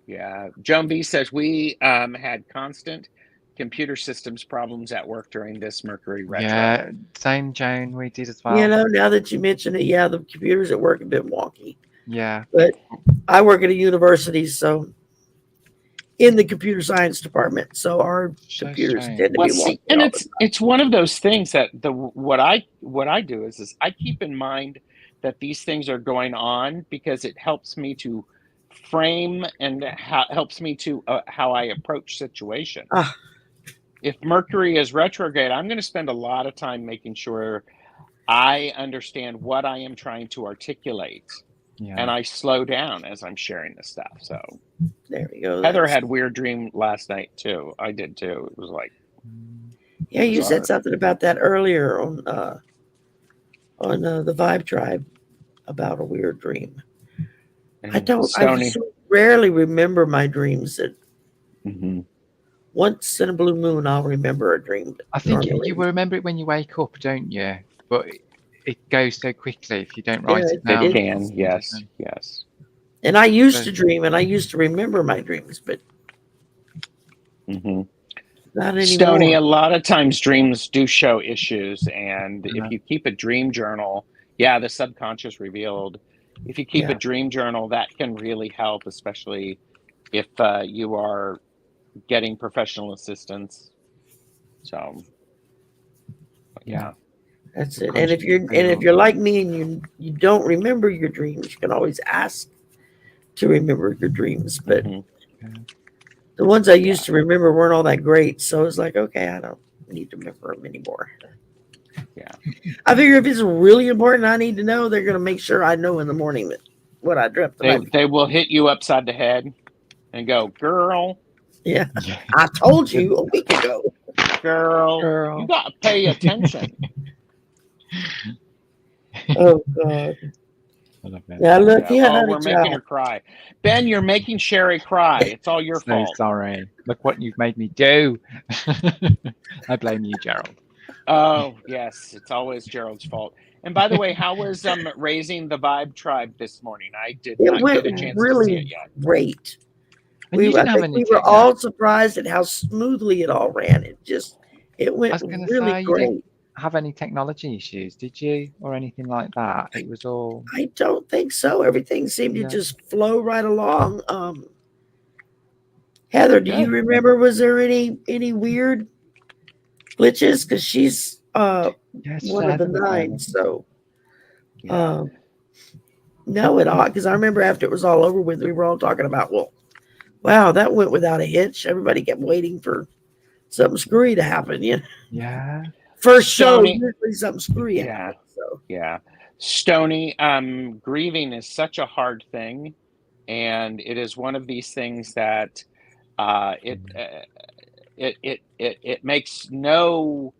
Yeah. Joan B says, we had constant computer systems problems at work during this Mercury retro. Yeah, same, Joan. We did as well. Now that you mention it, the computers at work have been wonky. Yeah. But I work at a university, so in the computer science department, so our computers tend to be wonky. And it's one of those things that what I do is I keep in mind that these things are going on, because it helps me to frame and helps me to how I approach situations. If Mercury is retrograde, I'm going to spend a lot of time making sure I understand what I am trying to articulate. Yeah. And I slow down as I'm sharing this stuff. So there we go. Heather had a weird dream last night too. I did too. It was like, yeah, you said something about that earlier on the Vibe Tribe about a weird dream. And I rarely remember my dreams. Once in a blue moon, I'll remember a dream. I think you will remember it when you wake up, don't you? But it goes so quickly if you don't write it down. It can, yes. And I used to dream, and I used to remember my dreams, but not anymore. Stoney, a lot of times dreams do show issues, and if you keep a dream journal, the subconscious revealed. If you keep a dream journal, that can really help, especially if you are getting professional assistance. So, yeah. That's it. And if you're like me and you don't remember your dreams, you can always ask to remember your dreams. But the ones I used to remember weren't all that great. So it's like, okay, I don't need to remember them anymore. Yeah. I figure if it's really important, I need to know, they're going to make sure I know in the morning that what I dreamt. They will hit you upside the head and go, girl. Yeah. I told you a week ago. Girl. You got to pay attention. Oh, God. Yeah, look, we're making her cry. Ben, you're making Sherry cry. It's all your fault. Sorry. Look what you've made me do. I blame you, Gerald. Oh, yes. It's always Gerald's fault. And by the way, how was raising the Vibe Tribe this morning? I did not get a chance to see it yet. Great. We were all surprised at how smoothly it all ran. It went really great. Have any technology issues, did you, or anything like that? It was all. I don't think so. Everything seemed to just flow right along. Heather, do you remember? Was there any weird glitches? Because she's one of the 9. So no, at all. Because I remember after it was all over with, we were all talking about, wow, that went without a hitch. Everybody kept waiting for something screwy to happen. Yeah. First show, usually something screwy happens. Yeah. Stoney, grieving is such a hard thing, and it is one of these things that it makes no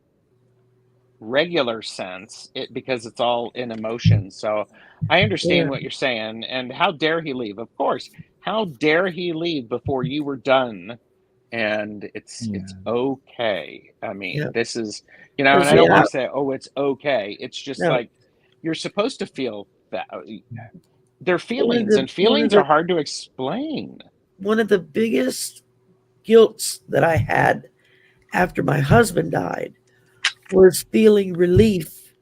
regular sense, because it's all in emotion. So I understand what you're saying. And how dare he leave? Of course, how dare he leave before you were done? And it's okay. I mean, this is, and I don't want to say, oh, it's okay. It's just like, you're supposed to feel that. They're feelings, and feelings are hard to explain. One of the biggest guilts that I had after my husband died was feeling relief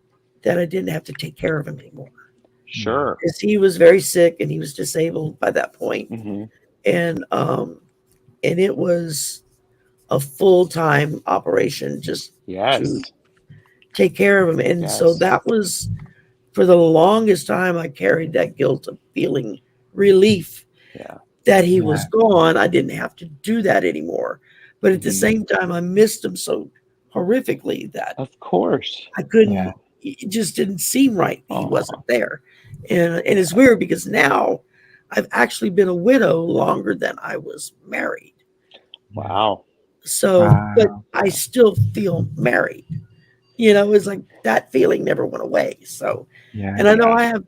that I didn't have to take care of him anymore. Sure. Because he was very sick and he was disabled by that point. Mm-hmm. And it was a full-time operation just to take care of him. And so that was, for the longest time, I carried that guilt of feeling relief that he was gone. I didn't have to do that anymore. But at the same time, I missed him so horrifically that, of course, I couldn't. It just didn't seem right. He wasn't there, and it's weird because now I've actually been a widow longer than I was married. Wow. So, but I still feel married. It's like that feeling never went away. So, and I know I have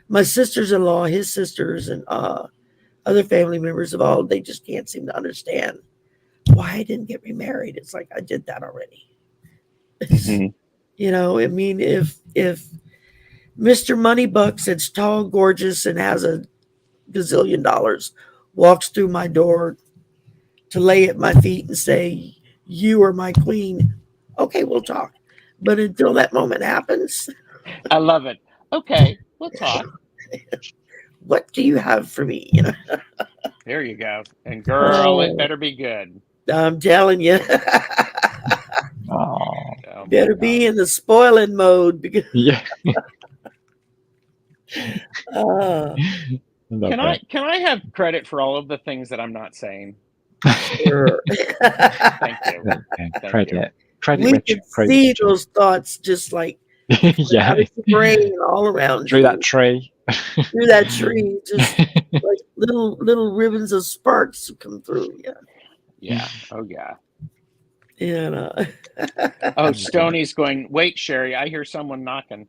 my sisters-in-law, his sisters, and other family members of all. They just can't seem to understand why I didn't get remarried. It's like I did that already. I mean, if Mr. Moneybucks that's tall, gorgeous, and has a gazillion dollars walks through my door to lay at my feet and say, "You are my queen," okay, we'll talk. But until that moment happens, I love it. Okay, we'll talk. What do you have for me? There you go. And girl, it better be good. I'm telling you. Better be in the spoiling mode because Can I have credit for all of the things that I'm not saying? Sure. Thank you. Credit. We can see those thoughts just like out of your brain all around through that tree. Through that tree, just like little ribbons of sparks come through. Yeah. Oh yeah. Oh, Stoney's going, wait, Sherry, I hear someone knocking.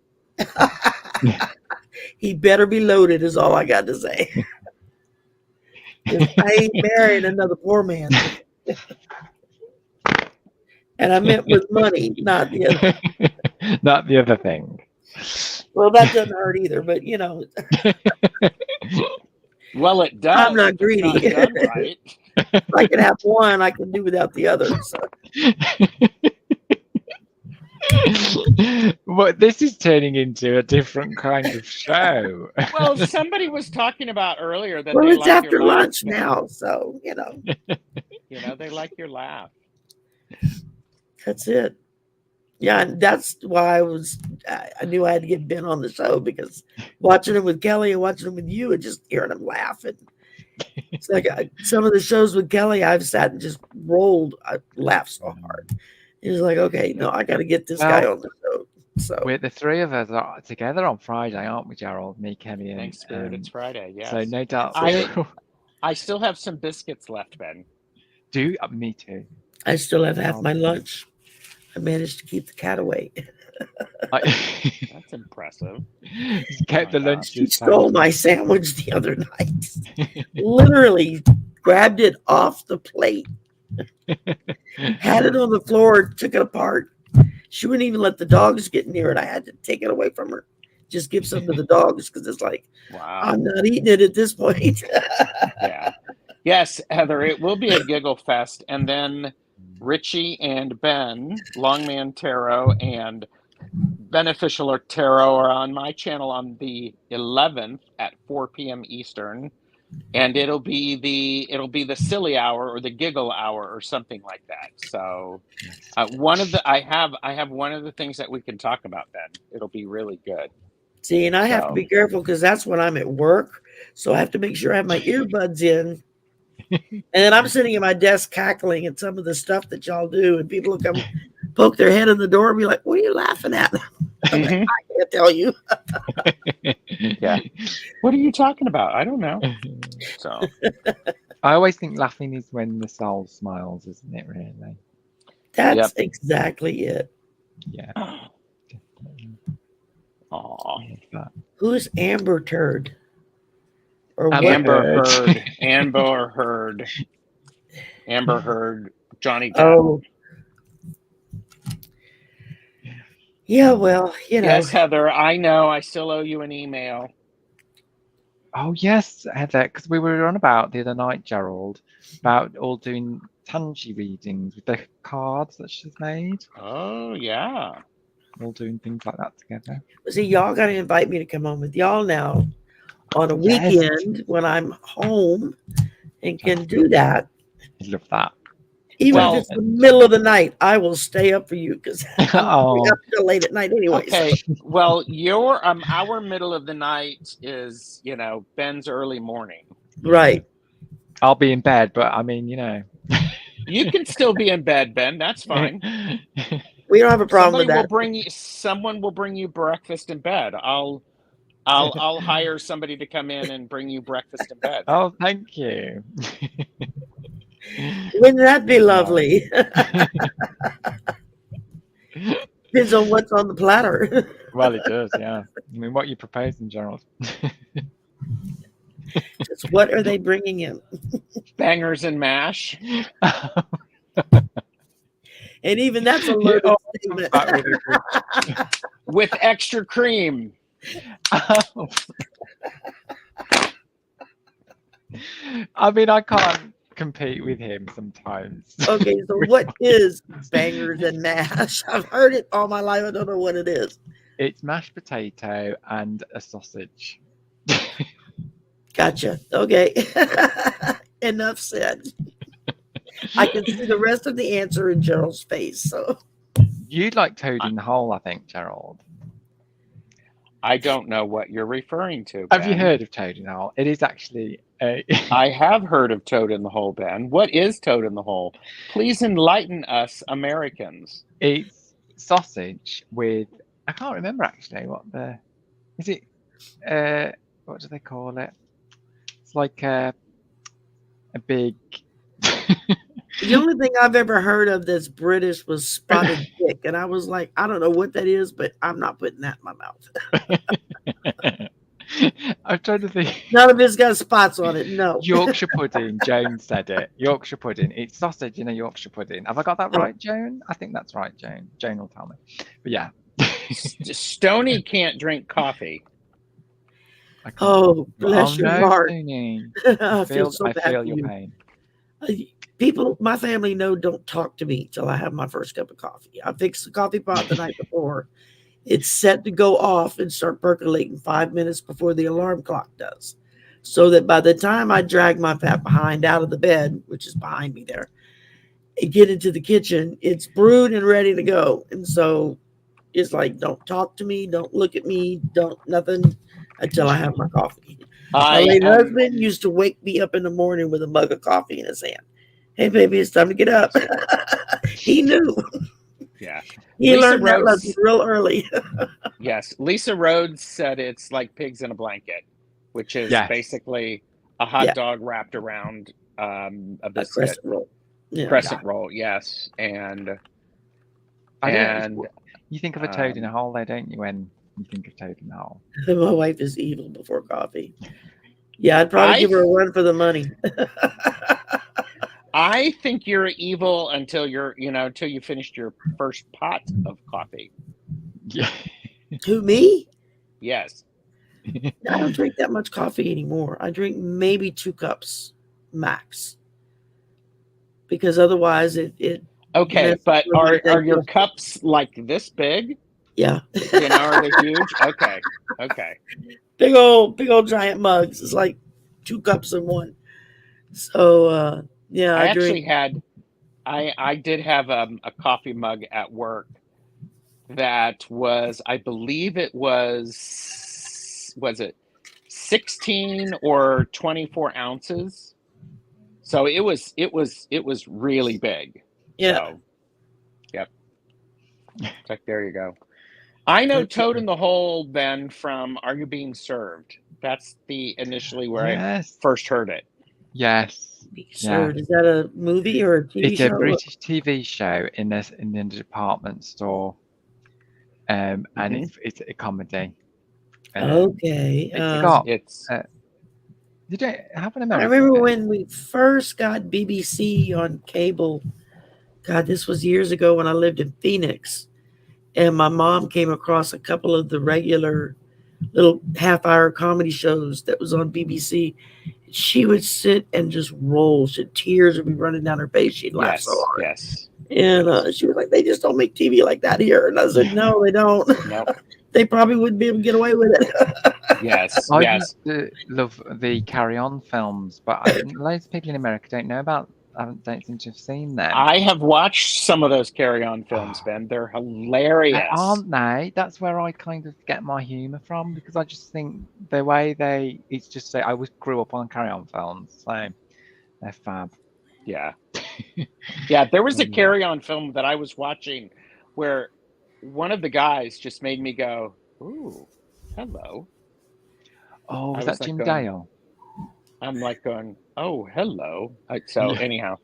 He better be loaded is all I got to say. I ain't marrying another poor man. And I meant with money, not the other. Not the other thing. Well, that doesn't hurt either, but Well, it does. I'm not greedy. Not done right. If I can have one, I can do without the other. So. But this is turning into a different kind of show. Well, somebody was talking about earlier that it's after lunch now, so they like your laugh. That's it. Yeah, and that's why I knew I had to get Ben on the show, because watching him with Kelly and watching him with you and just hearing him laugh. And it's like some of the shows with Kelly, I've sat and just rolled. I laughed so hard. It was like, okay, no, I got to get this guy on the show. So we're the three of us are together on Friday, aren't we, Gerald? Me, Kelly, and thanks, Spirit. It's Friday. Yeah. So no doubt. I still have some biscuits left, Ben. Me too. I still have half my lunch. I managed to keep the cat away. That's impressive. Kept the lunch. She stole my sandwich the other night. Literally grabbed it off the plate. Had it on the floor, took it apart. She wouldn't even let the dogs get near it. I had to take it away from her. Just give some to the dogs, because it's like, wow, I'm not eating it at this point. Yeah. Yes, Heather, it will be a giggle fest. And then Richie and Ben, Longman Tarot and Beneficial Tarot, are on my channel on the 11th at 4 p.m. Eastern. And it'll be the silly hour or the giggle hour or something like that. So I have one of the things that we can talk about then. It'll be really good. See, and I have to be careful because that's when I'm at work. So I have to make sure I have my earbuds in. And then I'm sitting at my desk cackling at some of the stuff that y'all do. And people will come poke their head in the door and be like, what are you laughing at? I'm like, I can't tell you. Yeah. What are you talking about? I don't know. So I always think laughing is when the soul smiles, isn't it, really? That's exactly it. Yeah. Aw. Who's Amber Turd? Or Amber Heard. Amber Heard. Amber Heard. Johnny Depp. Oh. Yeah, well, Yes, Heather, I know. I still owe you an email. Oh, yes, Heather, because we were on about the other night, Gerald, about all doing Tangy readings with the cards that she's made. Oh, yeah. All doing things like that together. See, y'all got to invite me to come home with y'all now on a weekend when I'm home and can do that. I love that. Even if it's the middle of the night, I will stay up for you because I'm up till late at night anyway. Okay, well, our middle of the night is, Ben's early morning. Right. I'll be in bed, but I mean, You can still be in bed, Ben. That's fine. We don't have a problem with that. Someone will bring you breakfast in bed. I'll hire somebody to come in and bring you breakfast in bed. Oh, thank you. Wouldn't that be lovely? Depends on what's on the platter. Well, it does, yeah. I mean, what you proposing, Gerald? Just what are they bringing in? Bangers and mash. And even that's a loaded statement. With extra cream. Oh. I mean, I can't compete with him sometimes. Okay, so what is bangers and mash? I've heard it all my life. I don't know what it is. It's mashed potato and a sausage. Gotcha. Okay. Enough said. I can see the rest of the answer in Gerald's face. So you'd like Toad in the Hole, I think, Gerald. I don't know what you're referring to, Ben. Have you Ben. heard of Toad in the Hole? It is actually I have heard of Toad in the Hole, Ben. What is Toad in the Hole? Please enlighten us Americans. It's sausage with, I can't remember actually what is it, what do they call it? It's like a big... The only thing I've ever heard of that's British was spotted dick, and I was like, I don't know what that is, but I'm not putting that in my mouth. I'm trying to think. None of it's got spots on it. No. Yorkshire pudding. Joan said it. Yorkshire pudding. It's sausage in a Yorkshire pudding. Have I got that right, Joan? I think that's right, Joan. Joan will tell me. But yeah. Stony can't drink coffee. Oh, bless your heart. I feel your pain. People, my family don't talk to me till I have my first cup of coffee. I fix the coffee pot the night before. It's set to go off and start percolating 5 minutes before the alarm clock does. So that by the time I drag my fat behind out of the bed, which is behind me there, and get into the kitchen, it's brewed and ready to go. And so it's like, don't talk to me, don't look at me, don't nothing until I have my coffee. My late husband used to wake me up in the morning with a mug of coffee in his hand. Hey, baby, it's time to get up. He knew. Yeah. He learned that lesson real early. Yes. Lisa Rhodes said it's like pigs in a blanket, which is basically a hot dog wrapped around a biscuit. A crescent roll. Yeah. Crescent roll, yes. And you think of a toad in a hole there, don't you, when you think of Toad in the Hole? My wife is evil before coffee. Yeah, I'd probably give her a run for the money. I think you're evil until until you finished your first pot of coffee. Yeah. Who, me? Yes. I don't drink that much coffee anymore. I drink maybe 2 cups max. Because otherwise it okay, but are your cups like this big? Yeah. Are they huge? Okay. Big old giant mugs. It's like 2 cups in one. So yeah, I actually did have a coffee mug at work that was, I believe it was it 16 or 24 ounces? So it was really big. Yeah. So, yep. It's like, there you go. I know Toad in the Hole, Ben, from Are You Being Served? That's initially where I first heard it. Yes. Served. Is that a movie or a TV show? It's a British TV show in the department store. and it's a comedy. Okay. You don't have an I American. remember when we first got BBC on cable. God, this was years ago when I lived in Phoenix. And my mom came across a couple of the regular little half-hour comedy shows that was on BBC. She would sit and just roll. Tears would be running down her face. She'd laugh so hard. Yes. And she was like, they just don't make TV like that here. And I said, no, they don't. Nope. They probably wouldn't be able to get away with it. Yes. I used to love the Carry On films, but loads of people in America don't know about. I don't seem to have seen them. I have watched some of those Carry On films, Ben. They're hilarious. Aren't they? That's where I kind of get my humour from, because I just think the way it's just I grew up on Carry On films, so they're fab. Yeah. Yeah, there was a Carry On film that I was watching where one of the guys just made me go, ooh, hello. Oh, was that Jim Dale? I'm like going, oh, hello. Anyhow,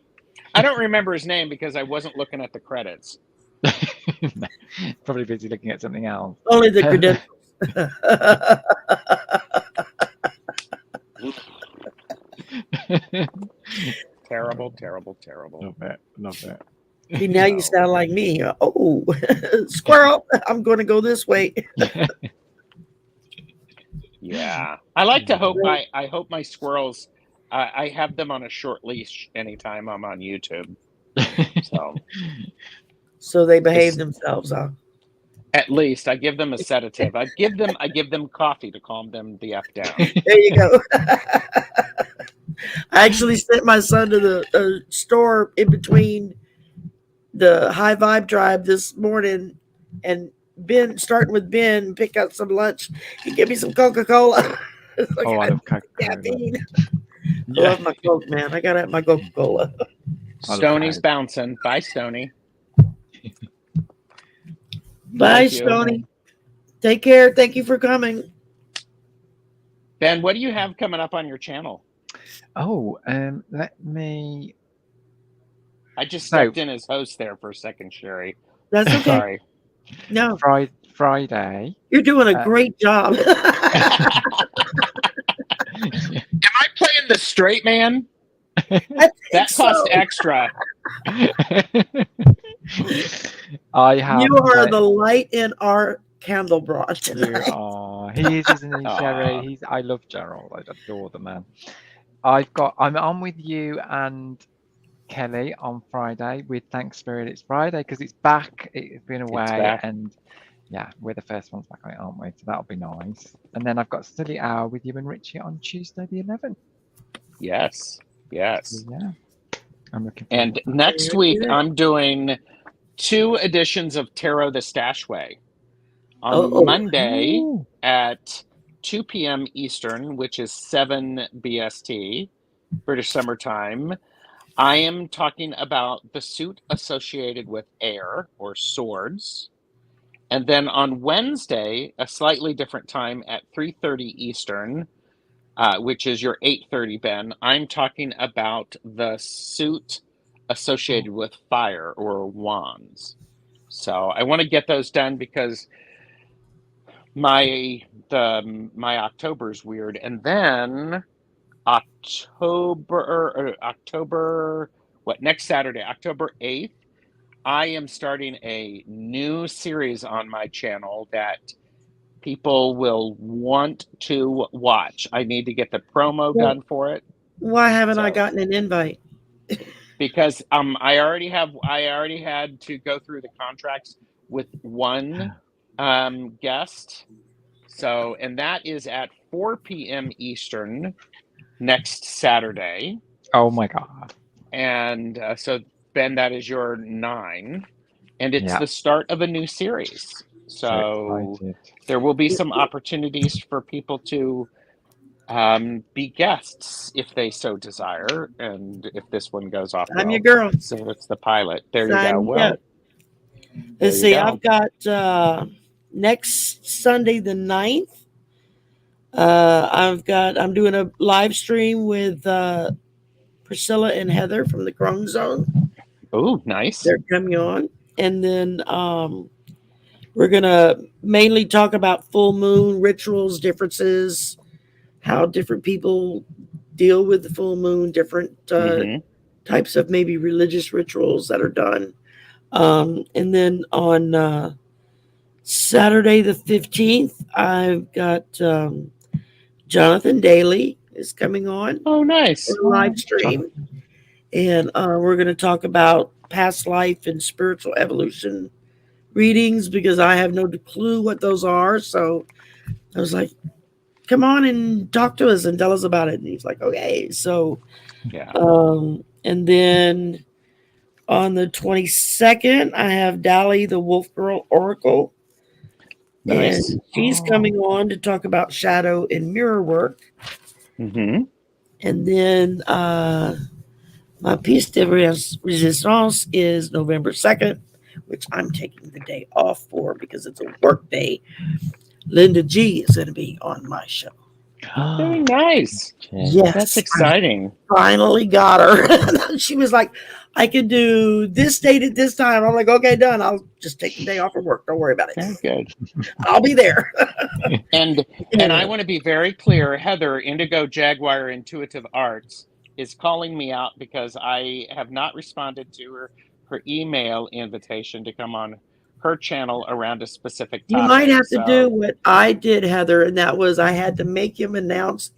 I don't remember his name because I wasn't looking at the credits. Probably busy looking at something else. Only the credentials. Terrible. Love it. See, now you sound like me. Oh, squirrel! I'm going to go this way. Yeah, I like to hope. I hope my squirrels. I have them on a short leash anytime I'm on YouTube. So they behave themselves, huh? At least I give them a sedative. I give them coffee to calm them the F down. There you go. I actually sent my son to the store in between the High Vibe Drive this morning, and starting with Ben, pick up some lunch and give me some Coca-Cola. I love Coca-Cola. I love my Coke, man. I gotta have my Coca-Cola. Stoney's bouncing. Bye, Stoney. Bye, Stoney. Take care. Thank you for coming. Ben, what do you have coming up on your channel? Oh, let me. I just stepped in as host there for a second, Shari. That's okay. Sorry. No. Friday. You're doing a great job. Am I playing the straight man? That cost extra. I have. You are the light in our candle broth tonight. He is, isn't he, Shari? I love Gerald. I adore the man. I'm on with you and Kelly on Friday with Thanks Spirit. It's Friday because it's back. It's been away, and yeah, we're the first ones back on it, aren't we? So that'll be nice. And then I've got Silly Hour with you and Richie on Tuesday the 11th. Yes. So, yeah, I'm looking forward. And next week I'm doing 2 editions of Tarot the Stashway on Monday at 2 p.m. Eastern, which is 7 BST, British Summer Time. I am talking about the suit associated with air or swords. And then on Wednesday, a slightly different time at 3:30 Eastern, which is your 8:30, Ben, I'm talking about the suit associated with fire or wands. So I want to get those done because my October's weird. And then next Saturday, October 8th, I am starting a new series on my channel that people will want to watch. I need to get the promo done for it. Why haven't I gotten an invite? Because I already had to go through the contracts with one guest. So, and that is at 4 p.m. Eastern next Saturday. Oh my God. And so, Ben, that is your 9. And it's the start of a new series. So there will be some opportunities for people to be guests if they so desire. And if this one goes off, I'm your girl. So it's the pilot. There you go. Well, let's see. I've got next Sunday the 9th. I'm doing a live stream with Priscilla and Heather from the Chrome Zone. Oh, nice. They're coming on. And then We're going to mainly talk about full moon rituals, differences, how different people deal with the full moon, different types of maybe religious rituals that are done. And then on Saturday the 15th, I've got Jonathan Daly is coming on. Oh, nice. For a live stream. And we're going to talk about past life and spiritual evolution readings, because I have no clue what those are. So I was like, come on and talk to us and tell us about it. And he's like, okay. So, yeah. And then on the 22nd, I have Dali, the Wolf Girl Oracle. Nice. And she's coming on to talk about shadow and mirror work. Mm-hmm. And then my piece de resistance is November 2nd, which I'm taking the day off for because it's a work day. Linda G is going to be on my show. Very nice. Yes. That's exciting. I finally got her. She was like, I can do this date at this time. I'm like, okay, done. I'll just take the day off of work. Don't worry about it. Very good. I'll be there. And I want to be very clear. Heather, Indigo Jaguar Intuitive Arts, is calling me out because I have not responded to her email invitation to come on her channel around a specific topic. You might have to do what I did, Heather, and that was I had to make him announce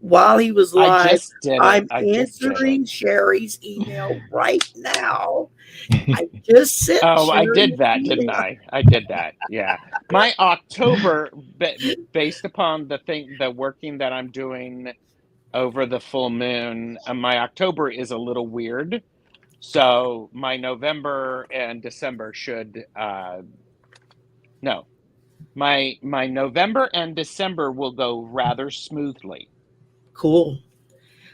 while he was live. I'm answering Sherry's email right now. I just sent. Oh, I did that, didn't I? I did that. Yeah. My October, based upon the working that I'm doing over the full moon, my October is a little weird. So my November and December should my November and December will go rather smoothly. Cool.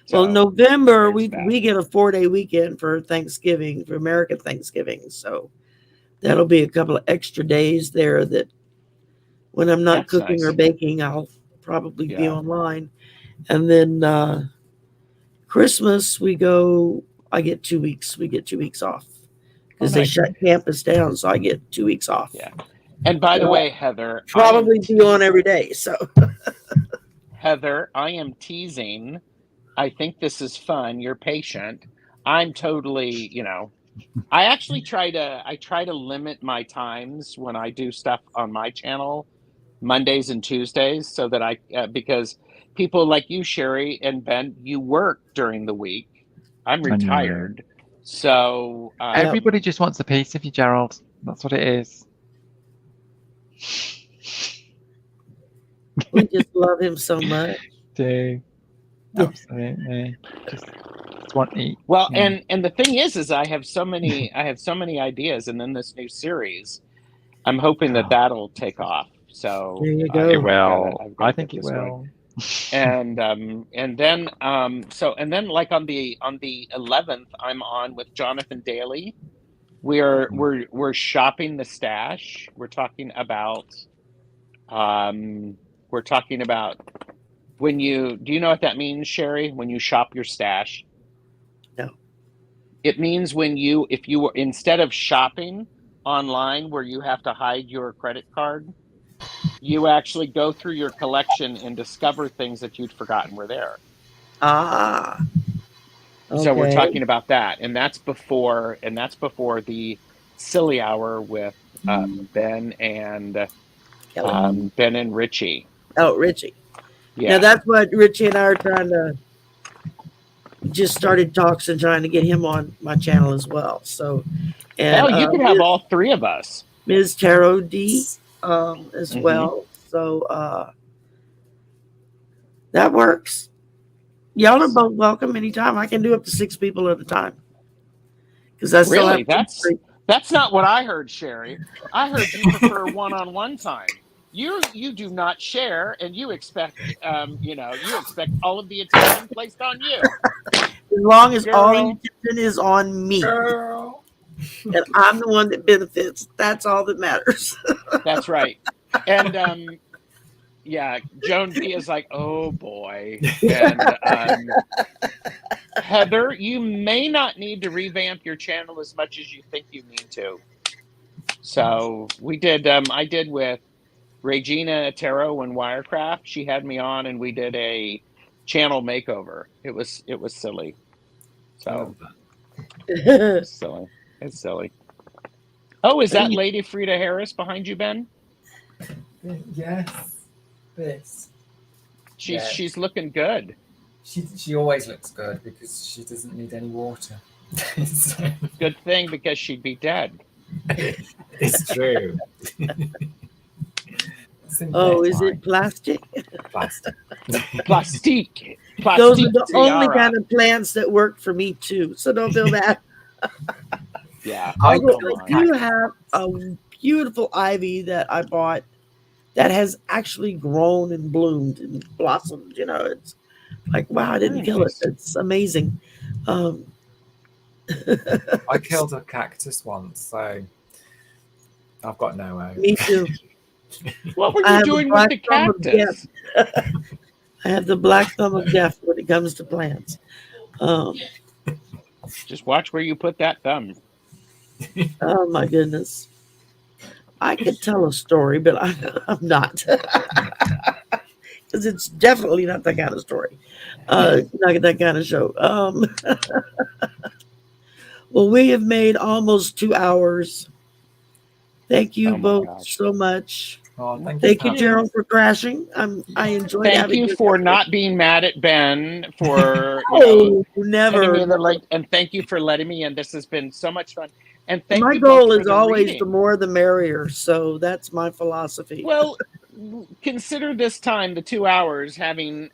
So well, November we get a 4-day weekend for Thanksgiving, for American Thanksgiving. So that'll be a couple of extra days there that when I'm not cooking or baking, I'll probably be online. And then Christmas I get 2 weeks. We get 2 weeks off because they shut campus down. So I get 2 weeks off. Yeah. And by the way, Heather, probably be on every day. So Heather, I am teasing. I think this is fun. You're patient. I'm totally, I actually try to limit my times when I do stuff on my channel, Mondays and Tuesdays, so that because people like you, Shari and Ben, you work during the week. I'm retired. So everybody just wants a piece of you, Gerald. That's what it is. We just love him so much. Do. Absolutely. Just want to eat. Well, and the thing is I have so many ideas, and then this new series, I'm hoping that'll take off. So there you go. It will. I think it will. And then like on the 11th, I'm on with Jonathan Daly. We're shopping the stash. We're talking about do you know what that means, Shari? When you shop your stash? No. It means if you were, instead of shopping online where you have to hide your credit card, you actually go through your collection and discover things that you'd forgotten were there. Ah. Okay. So we're talking about that, and that's before the silly hour with Ben and Richie. Oh, Richie. Yeah. Now that's what Richie and I are trying to. Just started talks and trying to get him on my channel as well. So, and you can have all three of us. Ms. Tarot D as well. So that works. Y'all are both welcome anytime. I can do up to 6 people at a time. Because that's really that's not what I heard, Shari. I heard you prefer one-on-one time. You do not share, and you expect all of the attention placed on you. As long as all the attention is on me. Girl. And I'm the one that benefits. That's all that matters. That's right. And Joan B is like, oh boy. And Heather, you may not need to revamp your channel as much as you think you need to. So we did. I did with Regina Tarot and Wirecraft. She had me on, and we did a channel makeover. It was silly. So it's silly. It's silly. Oh, is that Lady Frida Harris behind you, Ben? Yes. This. She's looking good. She always looks good because she doesn't need any water. So, Good thing, because she'd be dead. it's true. Oh, is it plastic? Plastic. Plastique. Those are the tiara. only kind of plants that work for me too. So don't feel bad. Yeah. I do have a beautiful ivy that I bought that has actually grown and bloomed and blossomed. You know, it's like, wow, I didn't kill it. It's amazing. I killed a cactus once, so I've got no hope. Me too. What were you doing with the cactus? I have the black thumb of death when it comes to plants. Just watch where you put that thumb. Oh my goodness. I could tell a story, but I'm not. Because it's definitely not that kind of story. Not that kind of show. Well, we have made almost 2 hours. Thank you both so much. Oh, thank you, Gerald, for crashing. I enjoyed Thank you for not being mad at Ben for never me the link, and thank you for letting me in. This has been so much fun. And thank my you goal both is for always reading. the more the merrier. So that's my philosophy. Well, consider this time, the 2 hours, having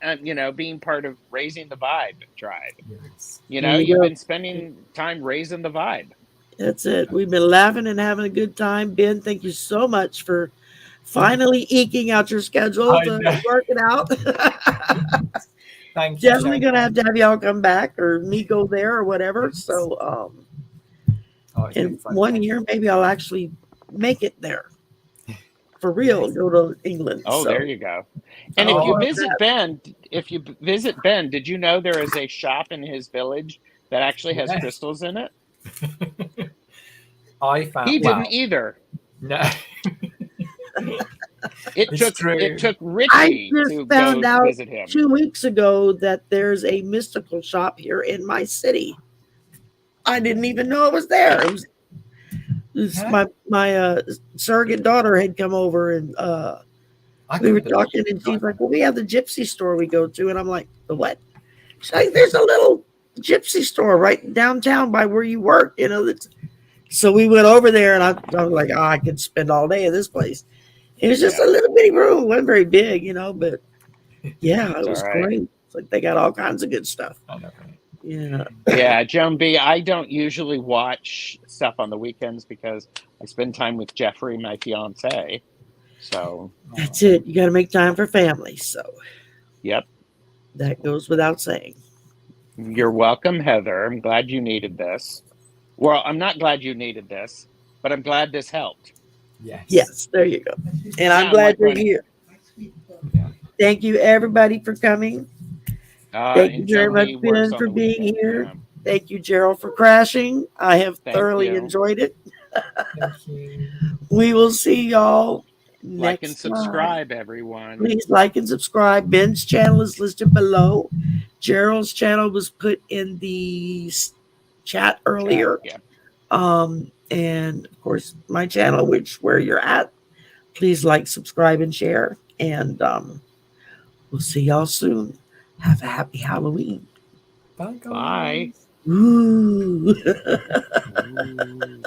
being part of Raising the Vibe tribe. Yes. You've been spending time raising the vibe. That's it. We've been laughing and having a good time. Ben, thank you so much for finally eking out your schedule to work it out. Thank you. Definitely gonna have to have y'all come back or me go there or whatever. So in 1 year maybe I'll actually make it there. For real, go to England. Oh, so. There you go. And if you visit Ben, did you know there is a shop in his village that actually has crystals in it? He didn't either. No. It took Richie to found go out visit him 2 weeks ago that there's a mystical shop here in my city. I didn't even know it was there. My surrogate daughter had come over and we were talking, and she's like, well, we have the gypsy store we go to. And I'm like, the what? She's like, there's a little gypsy store right downtown by where you work, so we went over there, and I was like, I could spend all day in this place. It was just a little bitty room. It wasn't very big, but yeah, it was great. It's like they got all kinds of good stuff. Yeah, Joan B, I don't usually watch stuff on the weekends because I spend time with Jeffrey, my fiance. So that's it. You got to make time for family. So yep, that goes without saying. You're welcome, Heather. I'm glad you needed this. Well, I'm not glad you needed this, but I'm glad this helped. Yes, there you go. And I'm glad you're here. Thank you, everybody, for coming. Thank you very much, Ben, for being here. Yeah. Thank you, Gerald, for crashing. I have thoroughly enjoyed it. Thank you. We will see y'all next Like and subscribe, everyone. Please like and subscribe. Ben's channel is listed below. Gerald's channel was put in the chat earlier. And of course, my channel, where you're at. Please like, subscribe, and share. And we'll see y'all soon. Have a happy Halloween. Bye, guys. Bye. Ooh. Ooh.